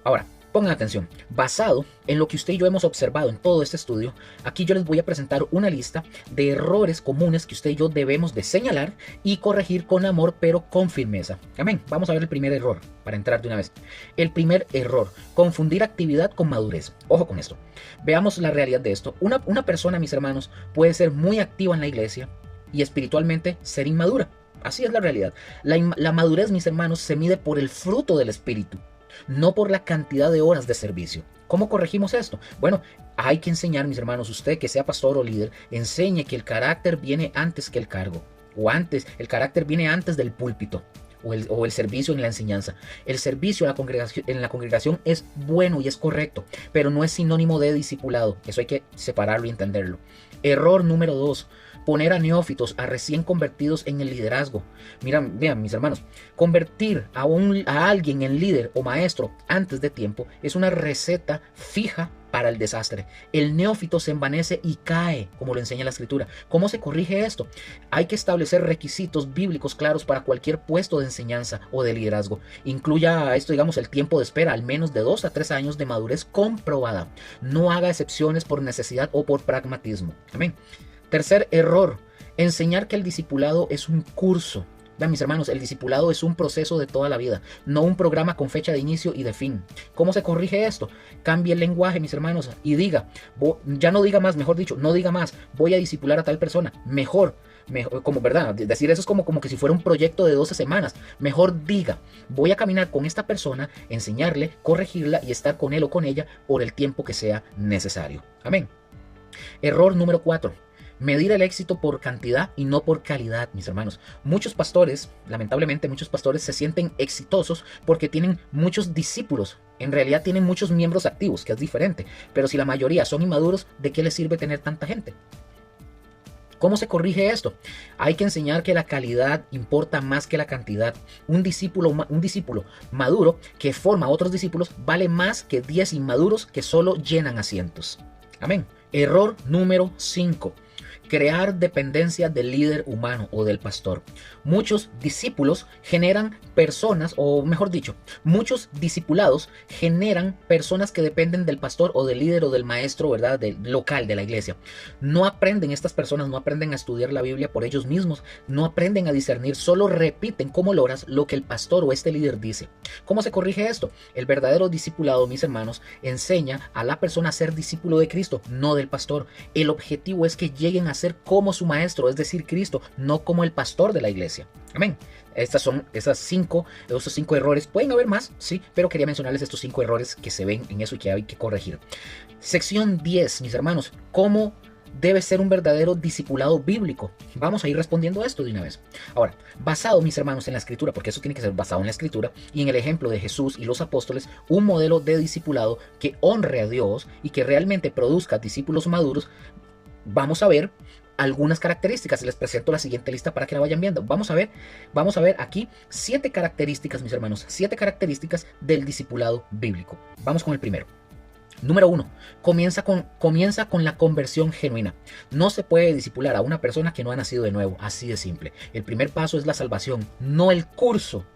Ahora, pongan atención, basado en lo que usted y yo hemos observado en todo este estudio, aquí yo les voy a presentar una lista de errores comunes que usted y yo debemos de señalar y corregir con amor, pero con firmeza. Amén. Vamos a ver el primer error, para entrar de una vez. El primer error, confundir actividad con madurez. Ojo con esto. Veamos la realidad de esto. Una persona, mis hermanos, puede ser muy activa en la iglesia y espiritualmente ser inmadura. Así es la realidad. La madurez, mis hermanos, se mide por el fruto del espíritu, no por la cantidad de horas de servicio. ¿Cómo corregimos esto? Bueno, hay que enseñar, mis hermanos, usted que sea pastor o líder, enseñe que el carácter viene antes que el cargo, el carácter viene antes del púlpito o el servicio en la enseñanza. El servicio en la congregación es bueno y es correcto, pero no es sinónimo de discipulado. Eso hay que separarlo y entenderlo. Error número 2. Poner a neófitos, a recién convertidos en el liderazgo. Vean, mis hermanos, convertir a alguien en líder o maestro antes de tiempo es una receta fija para el desastre. El neófito se envanece y cae, como lo enseña la escritura. ¿Cómo se corrige esto? Hay que establecer requisitos bíblicos claros para cualquier puesto de enseñanza o de liderazgo. Incluya esto, digamos, el tiempo de espera, al menos de 2 a 3 años de madurez comprobada. No haga excepciones por necesidad o por pragmatismo. Amén. Tercer error, Enseñar que el discipulado es un curso. Vean, mis hermanos, el discipulado es un proceso de toda la vida, no un programa con fecha de inicio y de fin. ¿Cómo se corrige esto? Cambie el lenguaje, mis hermanos, y diga, ya no diga más, mejor dicho, no diga más, voy a discipular a tal persona, mejor, como verdad, decir eso es como que si fuera un proyecto de 12 semanas. Mejor diga, voy a caminar con esta persona, enseñarle, corregirla y estar con él o con ella por el tiempo que sea necesario. Amén. Error número 4. Medir el éxito por cantidad y no por calidad, mis hermanos. Muchos pastores, lamentablemente muchos pastores se sienten exitosos porque tienen muchos discípulos. En realidad tienen muchos miembros activos, que es diferente. Pero si la mayoría son inmaduros, ¿de qué les sirve tener tanta gente? ¿Cómo se corrige esto? Hay que enseñar que la calidad importa más que la cantidad. Un discípulo maduro que forma a otros discípulos vale más que 10 inmaduros que solo llenan asientos. Amén. Error número 5. Crear dependencia del líder humano o del pastor. Muchos discípulos generan personas, o mejor dicho, muchos discipulados generan personas que dependen del pastor o del líder o del maestro, ¿verdad? Del local de la iglesia. No aprenden, estas personas no aprenden a estudiar la Biblia por ellos mismos, no aprenden a discernir, solo repiten como loras lo que el pastor o este líder dice. ¿Cómo se corrige esto? El verdadero discipulado, mis hermanos, enseña a la persona a ser discípulo de Cristo, no del pastor. El objetivo es que lleguen a ser como su maestro, es decir, Cristo, no como el pastor de la iglesia. Amén. Esos cinco errores. Pueden haber más, sí, pero quería mencionarles estos 5 errores que se ven en eso y que hay que corregir. Sección 10, mis hermanos, ¿cómo debe ser un verdadero discipulado bíblico? Vamos a ir respondiendo a esto de una vez. Ahora, basado, mis hermanos, en la escritura, porque eso tiene que ser basado en la escritura y en el ejemplo de Jesús y los apóstoles, un modelo de discipulado que honre a Dios y que realmente produzca discípulos maduros. Vamos a ver algunas características. Les presento la siguiente lista para que la vayan viendo. Vamos a ver aquí 7 características, mis hermanos, 7 características del discipulado bíblico. Vamos con el primero. Número 1. Comienza con la conversión genuina. No se puede discipular a una persona que no ha nacido de nuevo, así de simple. El primer paso es la salvación, no el curso.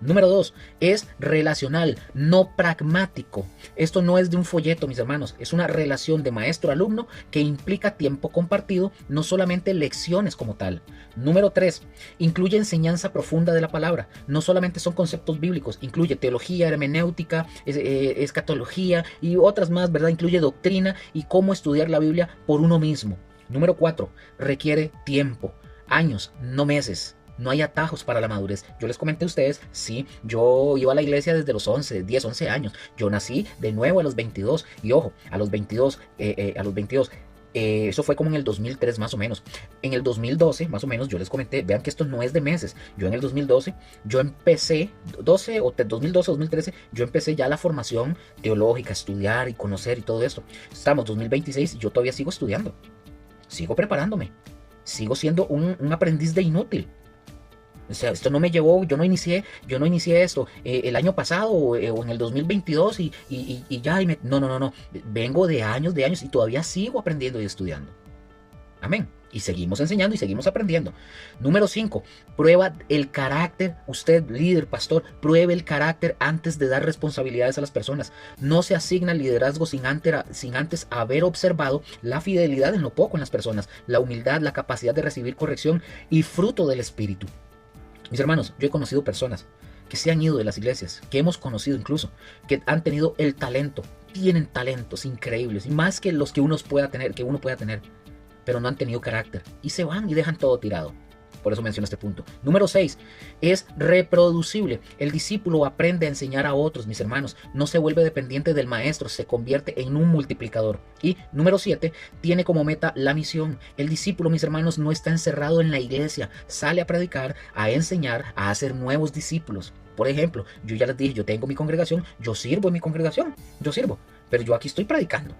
Número 2, es relacional, no pragmático. Esto no es de un folleto, mis hermanos, es una relación de maestro-alumno que implica tiempo compartido, no solamente lecciones como tal. Número 3, incluye enseñanza profunda de la palabra. No solamente son conceptos bíblicos, incluye teología, hermenéutica, escatología y otras más, ¿verdad? Incluye doctrina y cómo estudiar la Biblia por uno mismo. Número 4, requiere tiempo, años, no meses. No hay atajos para la madurez. Yo les comenté a ustedes, sí, yo iba a la iglesia desde los 10, 11 años. Yo nací de nuevo a los 22. Y ojo, a los 22, eso fue como en el 2003 más o menos. En el 2012, más o menos, yo les comenté, vean que esto no es de meses. Yo en el 2012, yo empecé, 2012 o 2013, yo empecé ya la formación teológica, estudiar y conocer y todo esto. Estamos 2026 y yo todavía sigo estudiando. Sigo preparándome. Sigo siendo un aprendiz de inútil. O sea, esto no me llevó, yo no inicié esto el año pasado o en el 2022 y ya, no. Vengo de años y todavía sigo aprendiendo y estudiando. Amén. Y seguimos enseñando y seguimos aprendiendo. Número 5, prueba el carácter. Usted, líder, pastor, pruebe el carácter antes de dar responsabilidades a las personas. No se asigna liderazgo sin antes haber observado la fidelidad en lo poco en las personas, la humildad, la capacidad de recibir corrección y fruto del Espíritu. Mis hermanos, yo he conocido personas que se han ido de las iglesias, que hemos conocido incluso, que han tenido el talento, tienen talentos increíbles, y más que los que uno pueda tener, pero no han tenido carácter, y se van y dejan todo tirado. Por eso menciono este punto. Número 6, es reproducible. El discípulo aprende a enseñar a otros, mis hermanos. No se vuelve dependiente del maestro, se convierte en un multiplicador. Y número 7, tiene como meta la misión. El discípulo, mis hermanos, no está encerrado en la iglesia. Sale a predicar, a enseñar, a hacer nuevos discípulos. Por ejemplo, yo ya les dije, yo tengo mi congregación, yo sirvo en mi congregación, pero yo aquí estoy predicando.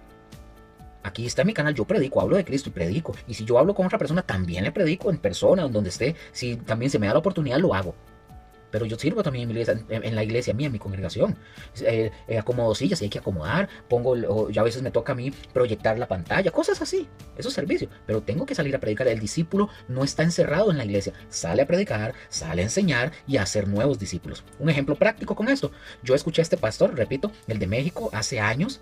Aquí está mi canal, yo predico, hablo de Cristo y predico. Y si yo hablo con otra persona, también le predico en persona, en donde esté. Si también se me da la oportunidad, lo hago. pero yo sirvo también en la iglesia mía, en mi congregación. Acomodo sillas y hay que acomodar, ya a veces me toca a mí proyectar la pantalla, cosas así. Eso es servicio, pero tengo que salir a predicar. El discípulo no está encerrado en la iglesia, sale a predicar, sale a enseñar y a hacer nuevos discípulos. Un ejemplo práctico con esto: yo escuché a este pastor, repito, el de México, hace años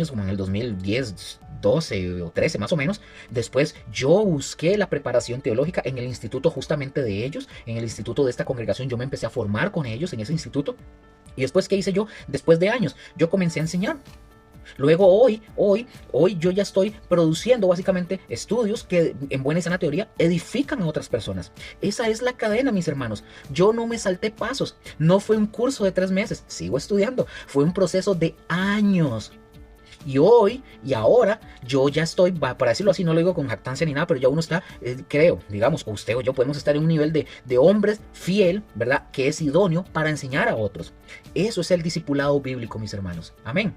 como en el 2010, 12 o 13 más o menos. Después yo busqué la preparación teológica en el instituto justamente de ellos, en el instituto de esta congregación. Yo me empecé a formar con ellos en ese instituto. Y después, ¿qué hice yo? Después de años, yo comencé a enseñar. Luego hoy yo ya estoy produciendo básicamente estudios que en buena y sana teoría edifican a otras personas. Esa es la cadena, mis hermanos. Yo no me salté pasos. No fue un curso de 3 meses. Sigo estudiando. Fue un proceso de años. Y hoy y ahora yo ya estoy, para decirlo así, no lo digo con jactancia ni nada, pero ya uno está, creo, digamos, o usted o yo podemos estar en un nivel de hombres fiel, ¿verdad? Que es idóneo para enseñar a otros. Eso es el discipulado bíblico, mis hermanos. Amén.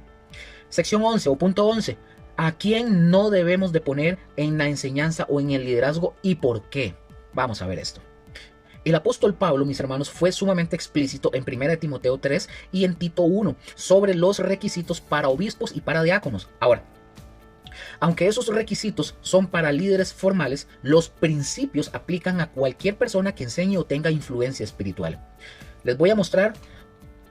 Sección 11 o punto 11. ¿A quién no debemos de poner en la enseñanza o en el liderazgo y por qué? Vamos a ver esto. El apóstol Pablo, mis hermanos, fue sumamente explícito en 1 Timoteo 3 y en Tito 1 sobre los requisitos para obispos y para diáconos. Ahora, aunque esos requisitos son para líderes formales, los principios aplican a cualquier persona que enseñe o tenga influencia espiritual. Les voy a mostrar,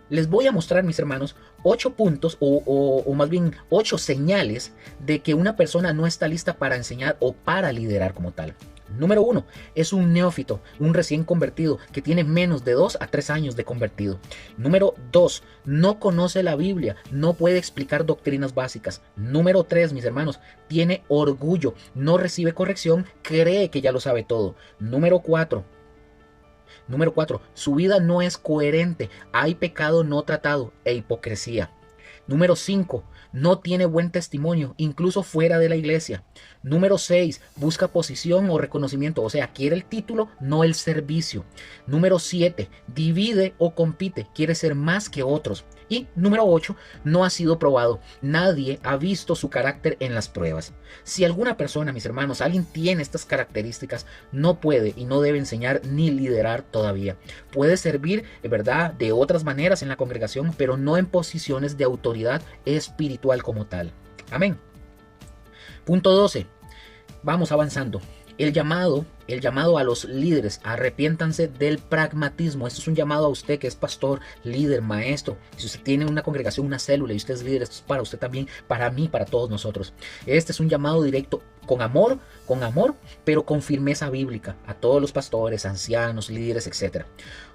mis hermanos, 8 puntos o más bien 8 señales de que una persona no está lista para enseñar o para liderar como tal. Número 1, es un neófito, un recién convertido que tiene menos de 2 a 3 años de convertido. Número 2, no conoce la Biblia, no puede explicar doctrinas básicas. Número 3, mis hermanos, tiene orgullo, no recibe corrección, cree que ya lo sabe todo. Número 4, su vida no es coherente, hay pecado no tratado e hipocresía. Número 5, no tiene buen testimonio, incluso fuera de la iglesia. Número 6, busca posición o reconocimiento, o sea, quiere el título, no el servicio. Número 7, divide o compite, quiere ser más que otros. Y número 8, no ha sido probado. Nadie ha visto su carácter en las pruebas. Si alguna persona, mis hermanos, alguien tiene estas características, no puede y no debe enseñar ni liderar todavía. Puede servir, ¿verdad?, de otras maneras en la congregación, pero no en posiciones de autoridad espiritual como tal. Amén. Punto 12. Vamos avanzando. El llamado a los líderes: arrepiéntanse del pragmatismo. Esto es un llamado a usted que es pastor, líder, maestro. Si usted tiene una congregación, una célula y usted es líder, esto es para usted también, para mí, para todos nosotros. Este es un llamado directo, con amor, pero con firmeza bíblica a todos los pastores, ancianos, líderes, etc.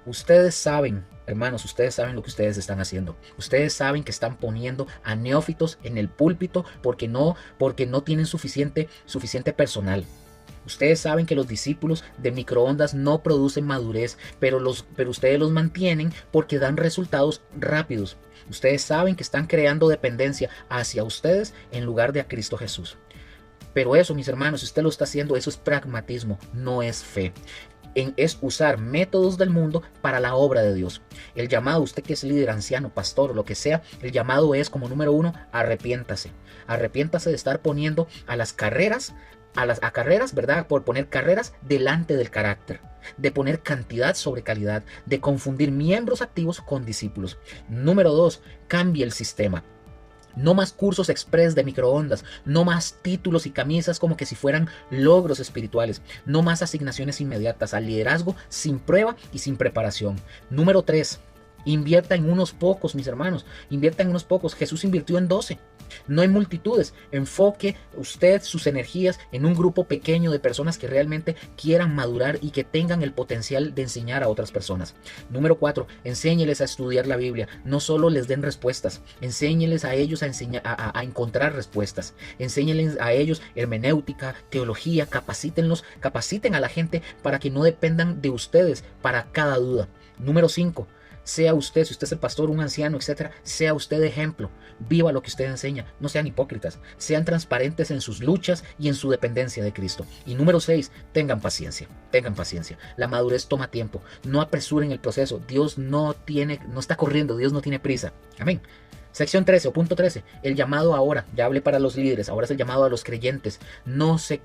Ustedes saben, hermanos, ustedes saben lo que ustedes están haciendo. Ustedes saben que están poniendo a neófitos en el púlpito porque no tienen suficiente personal. Ustedes saben que los discípulos de microondas no producen madurez, pero ustedes los mantienen porque dan resultados rápidos. Ustedes saben que están creando dependencia hacia ustedes en lugar de a Cristo Jesús. Pero eso, mis hermanos, si usted lo está haciendo, eso es pragmatismo, no es fe. Es usar métodos del mundo para la obra de Dios. El llamado, usted que es líder, anciano, pastor, lo que sea, el llamado es, como número 1, arrepiéntase. Arrepiéntase de estar poniendo a carreras, ¿verdad? Por poner carreras delante del carácter, de poner cantidad sobre calidad, de confundir miembros activos con discípulos. Número 2, cambie el sistema. No más cursos express de microondas, no más títulos y camisas como que si fueran logros espirituales, no más asignaciones inmediatas al liderazgo sin prueba y sin preparación. Número 3, invierta en unos pocos, mis hermanos, invierta en unos pocos. Jesús invirtió en 12. No hay multitudes. Enfoque usted sus energías en un grupo pequeño de personas que realmente quieran madurar y que tengan el potencial de enseñar a otras personas. Número 4, enséñeles a estudiar la Biblia. No solo les den respuestas, enséñeles a ellos a encontrar respuestas. Enséñeles a ellos hermenéutica, teología, capaciten a la gente para que no dependan de ustedes para cada duda. Número 5, sea usted, si usted es el pastor, un anciano, etcétera, sea usted ejemplo. Viva lo que usted enseña. No sean hipócritas. Sean transparentes en sus luchas y en su dependencia de Cristo. Y número 6, tengan paciencia. Tengan paciencia. La madurez toma tiempo. No apresuren el proceso. Dios no está corriendo. Dios no tiene prisa. Amén. Sección 13 o punto 13, el llamado ahora, ya hablé para los líderes, ahora es el llamado a los creyentes. No se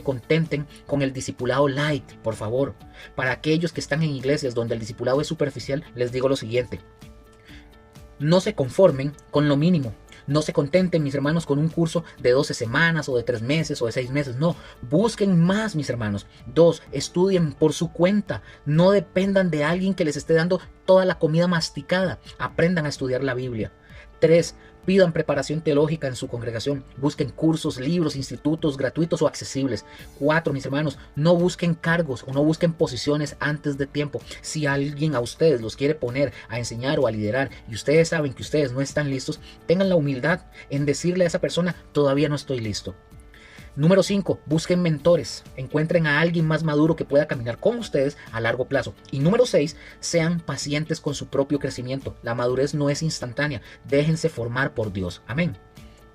contenten con el discipulado light, por favor. Para aquellos que están en iglesias donde el discipulado es superficial, les digo lo siguiente: no se conformen con lo mínimo. No se contenten, mis hermanos, con un curso de 12 semanas o de 3 meses o de 6 meses. No, busquen más, mis hermanos. 2, estudien por su cuenta. No dependan de alguien que les esté dando toda la comida masticada. Aprendan a estudiar la Biblia. 3, pidan preparación teológica en su congregación. Busquen cursos, libros, institutos gratuitos o accesibles. 4, mis hermanos, no busquen cargos o no busquen posiciones antes de tiempo. Si alguien a ustedes los quiere poner a enseñar o a liderar y ustedes saben que ustedes no están listos, tengan la humildad en decirle a esa persona: todavía no estoy listo. Número 5, busquen mentores. Encuentren a alguien más maduro que pueda caminar con ustedes a largo plazo. Y número 6, sean pacientes con su propio crecimiento. La madurez no es instantánea. Déjense formar por Dios. Amén.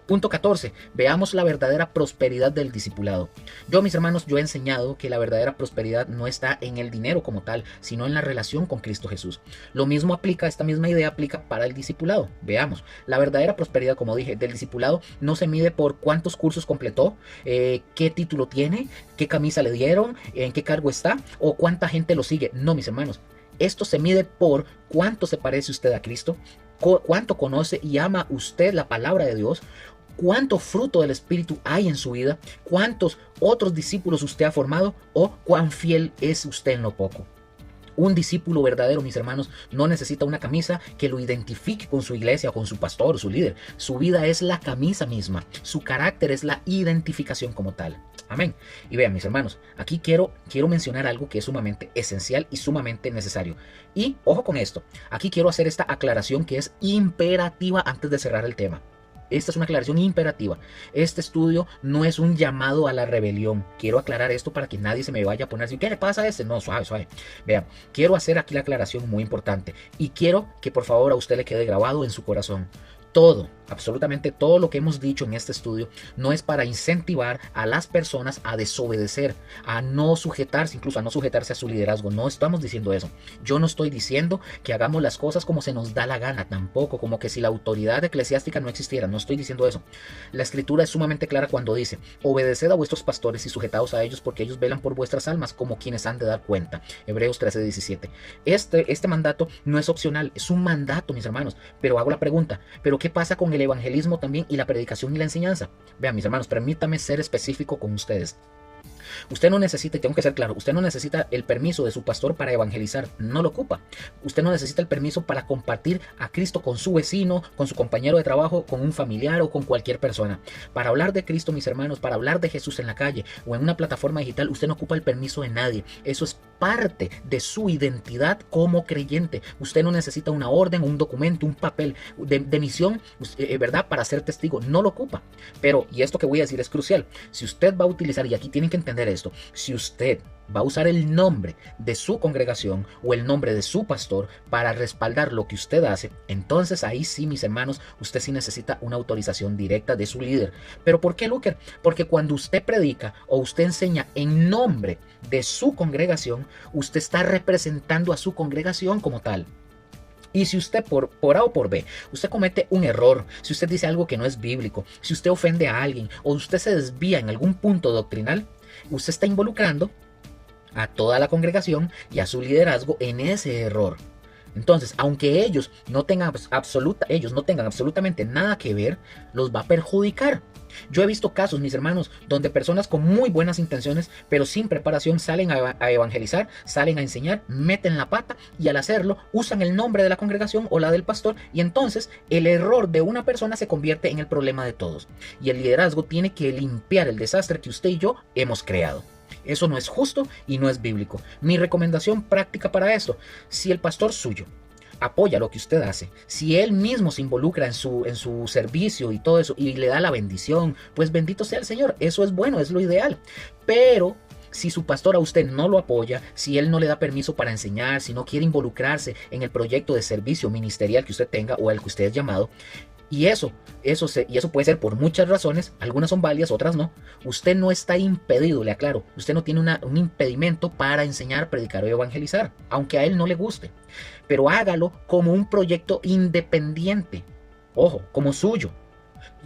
Punto 14. Veamos la verdadera prosperidad del discipulado. Yo, mis hermanos, yo he enseñado que la verdadera prosperidad no está en el dinero como tal, sino en la relación con Cristo Jesús. Lo mismo aplica, esta misma idea aplica para el discipulado. Veamos, la verdadera prosperidad, como dije, del discipulado no se mide por cuántos cursos completó, qué título tiene, qué camisa le dieron, en qué cargo está o cuánta gente lo sigue. No, mis hermanos. Esto se mide por cuánto se parece usted a Cristo, cuánto conoce y ama usted la palabra de Dios, cuánto fruto del Espíritu hay en su vida, cuántos otros discípulos usted ha formado o cuán fiel es usted en lo poco. Un discípulo verdadero, mis hermanos, no necesita una camisa que lo identifique con su iglesia o con su pastor o su líder. Su vida es la camisa misma. Su carácter es la identificación como tal. Amén. Y vean, mis hermanos, aquí quiero mencionar algo que es sumamente esencial y sumamente necesario. Y ojo con esto. Aquí quiero hacer esta aclaración que es imperativa antes de cerrar el tema. Esta es una aclaración imperativa. Este estudio no es un llamado a la rebelión. Quiero aclarar esto para que nadie se me vaya a poner así: ¿qué le pasa a este? No, suave, suave. Vean, quiero hacer aquí la aclaración muy importante. Y quiero que por favor a usted le quede grabado en su corazón. Todo, absolutamente todo lo que hemos dicho en este estudio no es para incentivar a las personas a desobedecer, a no sujetarse, incluso a no sujetarse a su liderazgo. No estamos diciendo eso. Yo no estoy diciendo que hagamos las cosas como se nos da la gana, tampoco, como que si la autoridad eclesiástica no existiera. No estoy diciendo eso. La escritura es sumamente clara cuando dice: obedeced a vuestros pastores y sujetaos a ellos, porque ellos velan por vuestras almas como quienes han de dar cuenta. Hebreos 13:17. Este mandato no es opcional, es un mandato, mis hermanos. Pero hago la pregunta: ¿pero qué pasa con el evangelismo también y la predicación y la enseñanza? Vean, mis hermanos, permítame ser específico con ustedes. Usted no necesita, y tengo que ser claro, usted no necesita el permiso de su pastor para evangelizar, no lo ocupa. Usted no necesita el permiso para compartir a Cristo con su vecino, con su compañero de trabajo, con un familiar o con cualquier persona. Para hablar de Cristo, mis hermanos, para hablar de Jesús en la calle o en una plataforma digital, usted no ocupa el permiso de nadie. Eso es parte de su identidad como creyente. Usted no necesita una orden, un documento, un papel de misión, ¿verdad?, para ser testigo. No lo ocupa. Pero, y esto que voy a decir es crucial, si usted va a utilizar, y aquí tienen que entender esto, si usted va a usar el nombre de su congregación o el nombre de su pastor para respaldar lo que usted hace, entonces ahí sí, mis hermanos, usted sí necesita una autorización directa de su líder. ¿Pero por qué, Luker? Porque cuando usted predica o usted enseña en nombre de su congregación, usted está representando a su congregación como tal. Y si usted por A o por B, usted comete un error, si usted dice algo que no es bíblico, si usted ofende a alguien o usted se desvía en algún punto doctrinal, usted está involucrando a toda la congregación y a su liderazgo en ese error. Entonces, aunque ellos no tengan absolutamente nada que ver, los va a perjudicar. Yo he visto casos, mis hermanos, donde personas con muy buenas intenciones, pero sin preparación, salen a evangelizar, salen a enseñar, meten la pata y al hacerlo usan el nombre de la congregación o la del pastor, y entonces el error de una persona se convierte en el problema de todos. Y el liderazgo tiene que limpiar el desastre que usted y yo hemos creado. Eso no es justo y no es bíblico. Mi recomendación práctica para esto: si el pastor suyo apoya lo que usted hace, si él mismo se involucra en su servicio y todo eso y le da la bendición, pues bendito sea el Señor. Eso es bueno, es lo ideal. Pero si su pastor a usted no lo apoya, si él no le da permiso para enseñar, si no quiere involucrarse en el proyecto de servicio ministerial que usted tenga o al que usted es llamado, y eso puede ser por muchas razones, algunas son válidas, otras no. Usted no está impedido, le aclaro, usted no tiene un impedimento para enseñar, predicar o evangelizar, aunque a él no le guste. Pero hágalo como un proyecto independiente. ojo, como suyo,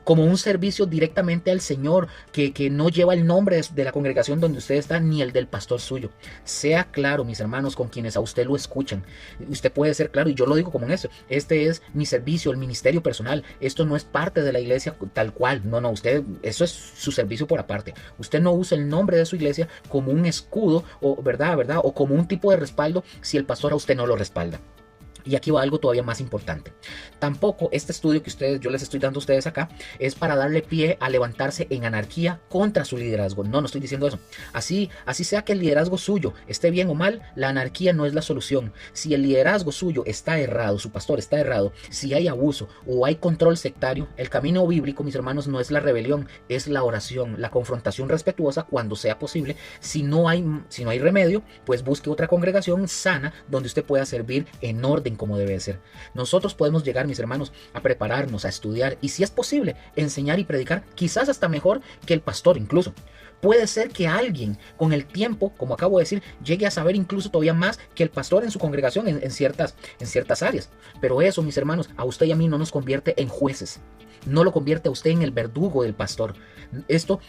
como un servicio directamente al Señor, que no lleva el nombre de la congregación donde usted está, ni el del pastor suyo. Sea claro, mis hermanos, con quienes a usted lo escuchan. Usted puede ser claro, y yo lo digo como en esto: este es mi servicio, el ministerio personal. Esto no es parte de la iglesia tal cual. No, no, usted, eso es su servicio por aparte. Usted no usa el nombre de su iglesia como un escudo, o verdad, o como un tipo de respaldo si el pastor a usted no lo respalda. Y aquí va algo todavía más importante. Tampoco este estudio que yo les estoy dando a ustedes acá es para darle pie a levantarse en anarquía contra su liderazgo. No, no estoy diciendo eso. Así sea que el liderazgo suyo esté bien o mal, la anarquía no es la solución. Si el liderazgo suyo está errado, su pastor está errado, si hay abuso o hay control sectario, el camino bíblico, mis hermanos, no es la rebelión, es la oración, la confrontación respetuosa cuando sea posible. Si no hay remedio, pues busque otra congregación sana donde usted pueda servir en orden como debe ser. Nosotros podemos llegar, mis hermanos, a prepararnos, a estudiar y, si es posible, enseñar y predicar, quizás hasta mejor que el pastor incluso. Puede ser que alguien con el tiempo, como acabo de decir, llegue a saber incluso todavía más que el pastor en su congregación en ciertas áreas. Pero eso, mis hermanos, a usted y a mí no nos convierte en jueces. No lo convierte a usted en el verdugo del pastor. Esto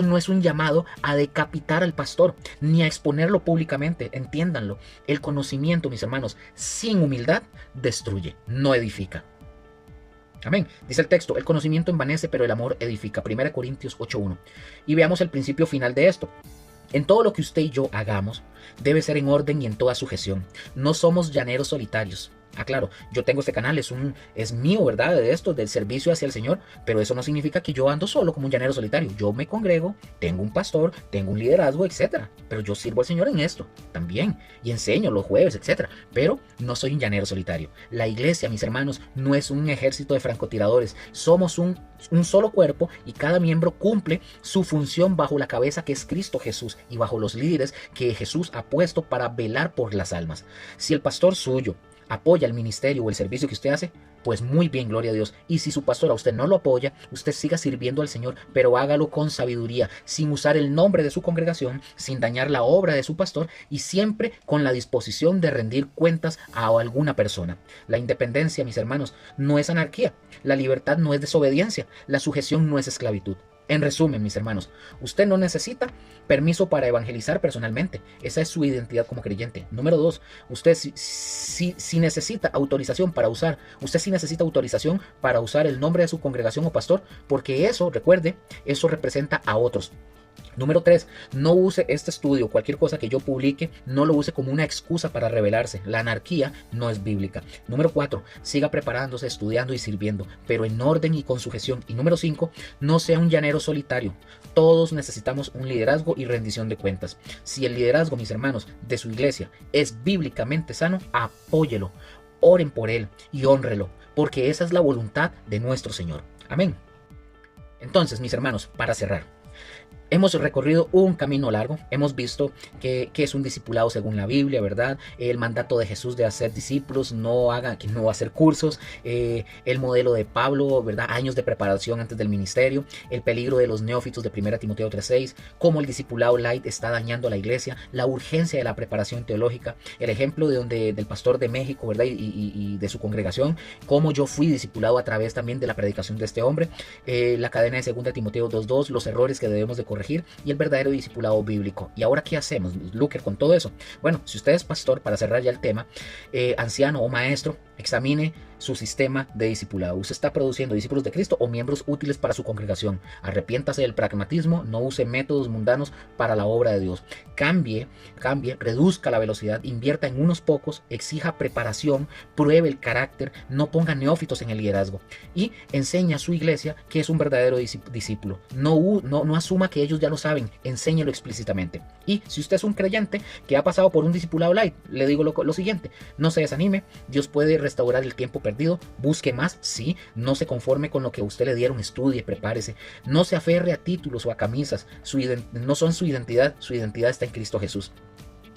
no es un llamado a decapitar al pastor, ni a exponerlo públicamente. Entiéndanlo. El conocimiento, mis hermanos, sin humildad, destruye, no edifica. Amén. Dice el texto: el conocimiento envanece, pero el amor edifica. 1 Corintios 8:1. Y veamos el principio final de esto. En todo lo que usted y yo hagamos, debe ser en orden y en toda sujeción. No somos llaneros solitarios. Claro, yo tengo este canal, es mío, ¿verdad? De esto, del servicio hacia el Señor, pero eso no significa que yo ando solo como un llanero solitario. Yo me congrego, tengo un pastor, tengo un liderazgo, etcétera. Pero yo sirvo al Señor en esto también y enseño los jueves, etcétera. Pero no soy un llanero solitario. La iglesia, mis hermanos, no es un ejército de francotiradores. Somos un solo cuerpo y cada miembro cumple su función bajo la cabeza que es Cristo Jesús y bajo los líderes que Jesús ha puesto para velar por las almas. Si el pastor suyo apoya el ministerio o el servicio que usted hace, pues muy bien, gloria a Dios. Y si su pastor a usted no lo apoya, usted siga sirviendo al Señor, pero hágalo con sabiduría, sin usar el nombre de su congregación, sin dañar la obra de su pastor y siempre con la disposición de rendir cuentas a alguna persona. La independencia, mis hermanos, no es anarquía. La libertad no es desobediencia. La sujeción no es esclavitud. En resumen, mis hermanos, usted no necesita permiso para evangelizar personalmente. Esa es su identidad como creyente. Número 2, usted si necesita autorización para usar, el nombre de su congregación o pastor, porque eso, recuerde, eso representa a otros. Número 3, no use este estudio, cualquier cosa que yo publique, no lo use como una excusa para rebelarse. La anarquía no es bíblica. Número 4, siga preparándose, estudiando y sirviendo, pero en orden y con sujeción. Y número 5, no sea un llanero solitario. Todos necesitamos un liderazgo y rendición de cuentas. Si el liderazgo, mis hermanos, de su iglesia es bíblicamente sano, apóyelo, oren por él y hónrelo, porque esa es la voluntad de nuestro Señor. Amén. Entonces, mis hermanos, para cerrar, hemos recorrido un camino largo, hemos visto que es un discipulado según la Biblia, ¿verdad? El mandato de Jesús de hacer discípulos, no hacer cursos, el modelo de Pablo, ¿verdad? Años de preparación antes del ministerio, el peligro de los neófitos de 1 Timoteo 3:6, cómo el discipulado light está dañando a la iglesia, la urgencia de la preparación teológica, el ejemplo del pastor de México, ¿verdad? Y de su congregación, cómo yo fui discipulado a través también de la predicación de este hombre, la cadena de 2 Timoteo 2:2, los errores que debemos de corregir y el verdadero discipulado bíblico. ¿Y ahora qué hacemos, Luker, con todo eso? Bueno, si usted es pastor, para cerrar ya el tema, anciano o maestro, examine su sistema de discipulado. ¿Usted está produciendo discípulos de Cristo o miembros útiles para su congregación? Arrepiéntase del pragmatismo, no use métodos mundanos para la obra de Dios. Cambie, reduzca la velocidad, invierta en unos pocos, exija preparación, pruebe el carácter, no ponga neófitos en el liderazgo y enseñe a su iglesia que es un verdadero discípulo. No asuma que ellos ya lo saben, enséñelo explícitamente. Y si usted es un creyente que ha pasado por un discipulado light, le digo lo siguiente: no se desanime, Dios puede restaurar el tiempo perdido, busque más, sí, no se conforme con lo que a usted le dieron, estudie, prepárese, no se aferre a títulos o a camisas, no son su identidad está en Cristo Jesús.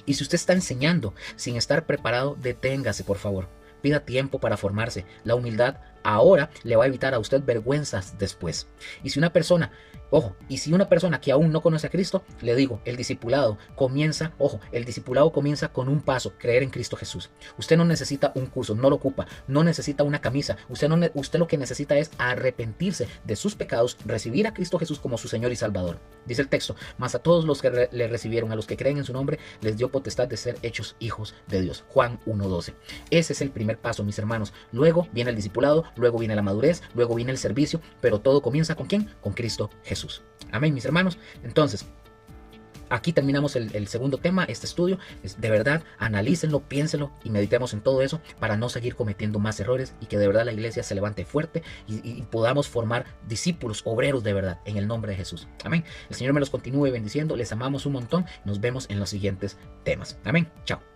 Y si usted está enseñando sin estar preparado, deténgase, por favor. Pida tiempo para formarse. La humildad ahora le va a evitar a usted vergüenzas después. Y si una persona, ojo, y si una persona que aún no conoce a Cristo, le digo, el discipulado comienza, ojo, el discipulado comienza con un paso, creer en Cristo Jesús. Usted no necesita un curso, no lo ocupa, no necesita una camisa, usted lo que necesita es arrepentirse de sus pecados, recibir a Cristo Jesús como su Señor y Salvador. Dice el texto, mas a todos los que le recibieron, a los que creen en su nombre, les dio potestad de ser hechos hijos de Dios. Juan 1:12. Ese es el primer paso, mis hermanos. Luego viene el discipulado, luego viene la madurez, luego viene el servicio, pero todo comienza ¿con quién? Con Cristo Jesús. Amén, mis hermanos. Entonces, aquí terminamos el segundo tema, este estudio. De verdad, analícenlo, piénsenlo y meditemos en todo eso para no seguir cometiendo más errores y que de verdad la iglesia se levante fuerte y podamos formar discípulos, obreros de verdad, en el nombre de Jesús. Amén. El Señor me los continúe bendiciendo. Les amamos un montón. Nos vemos en los siguientes temas. Amén. Chao.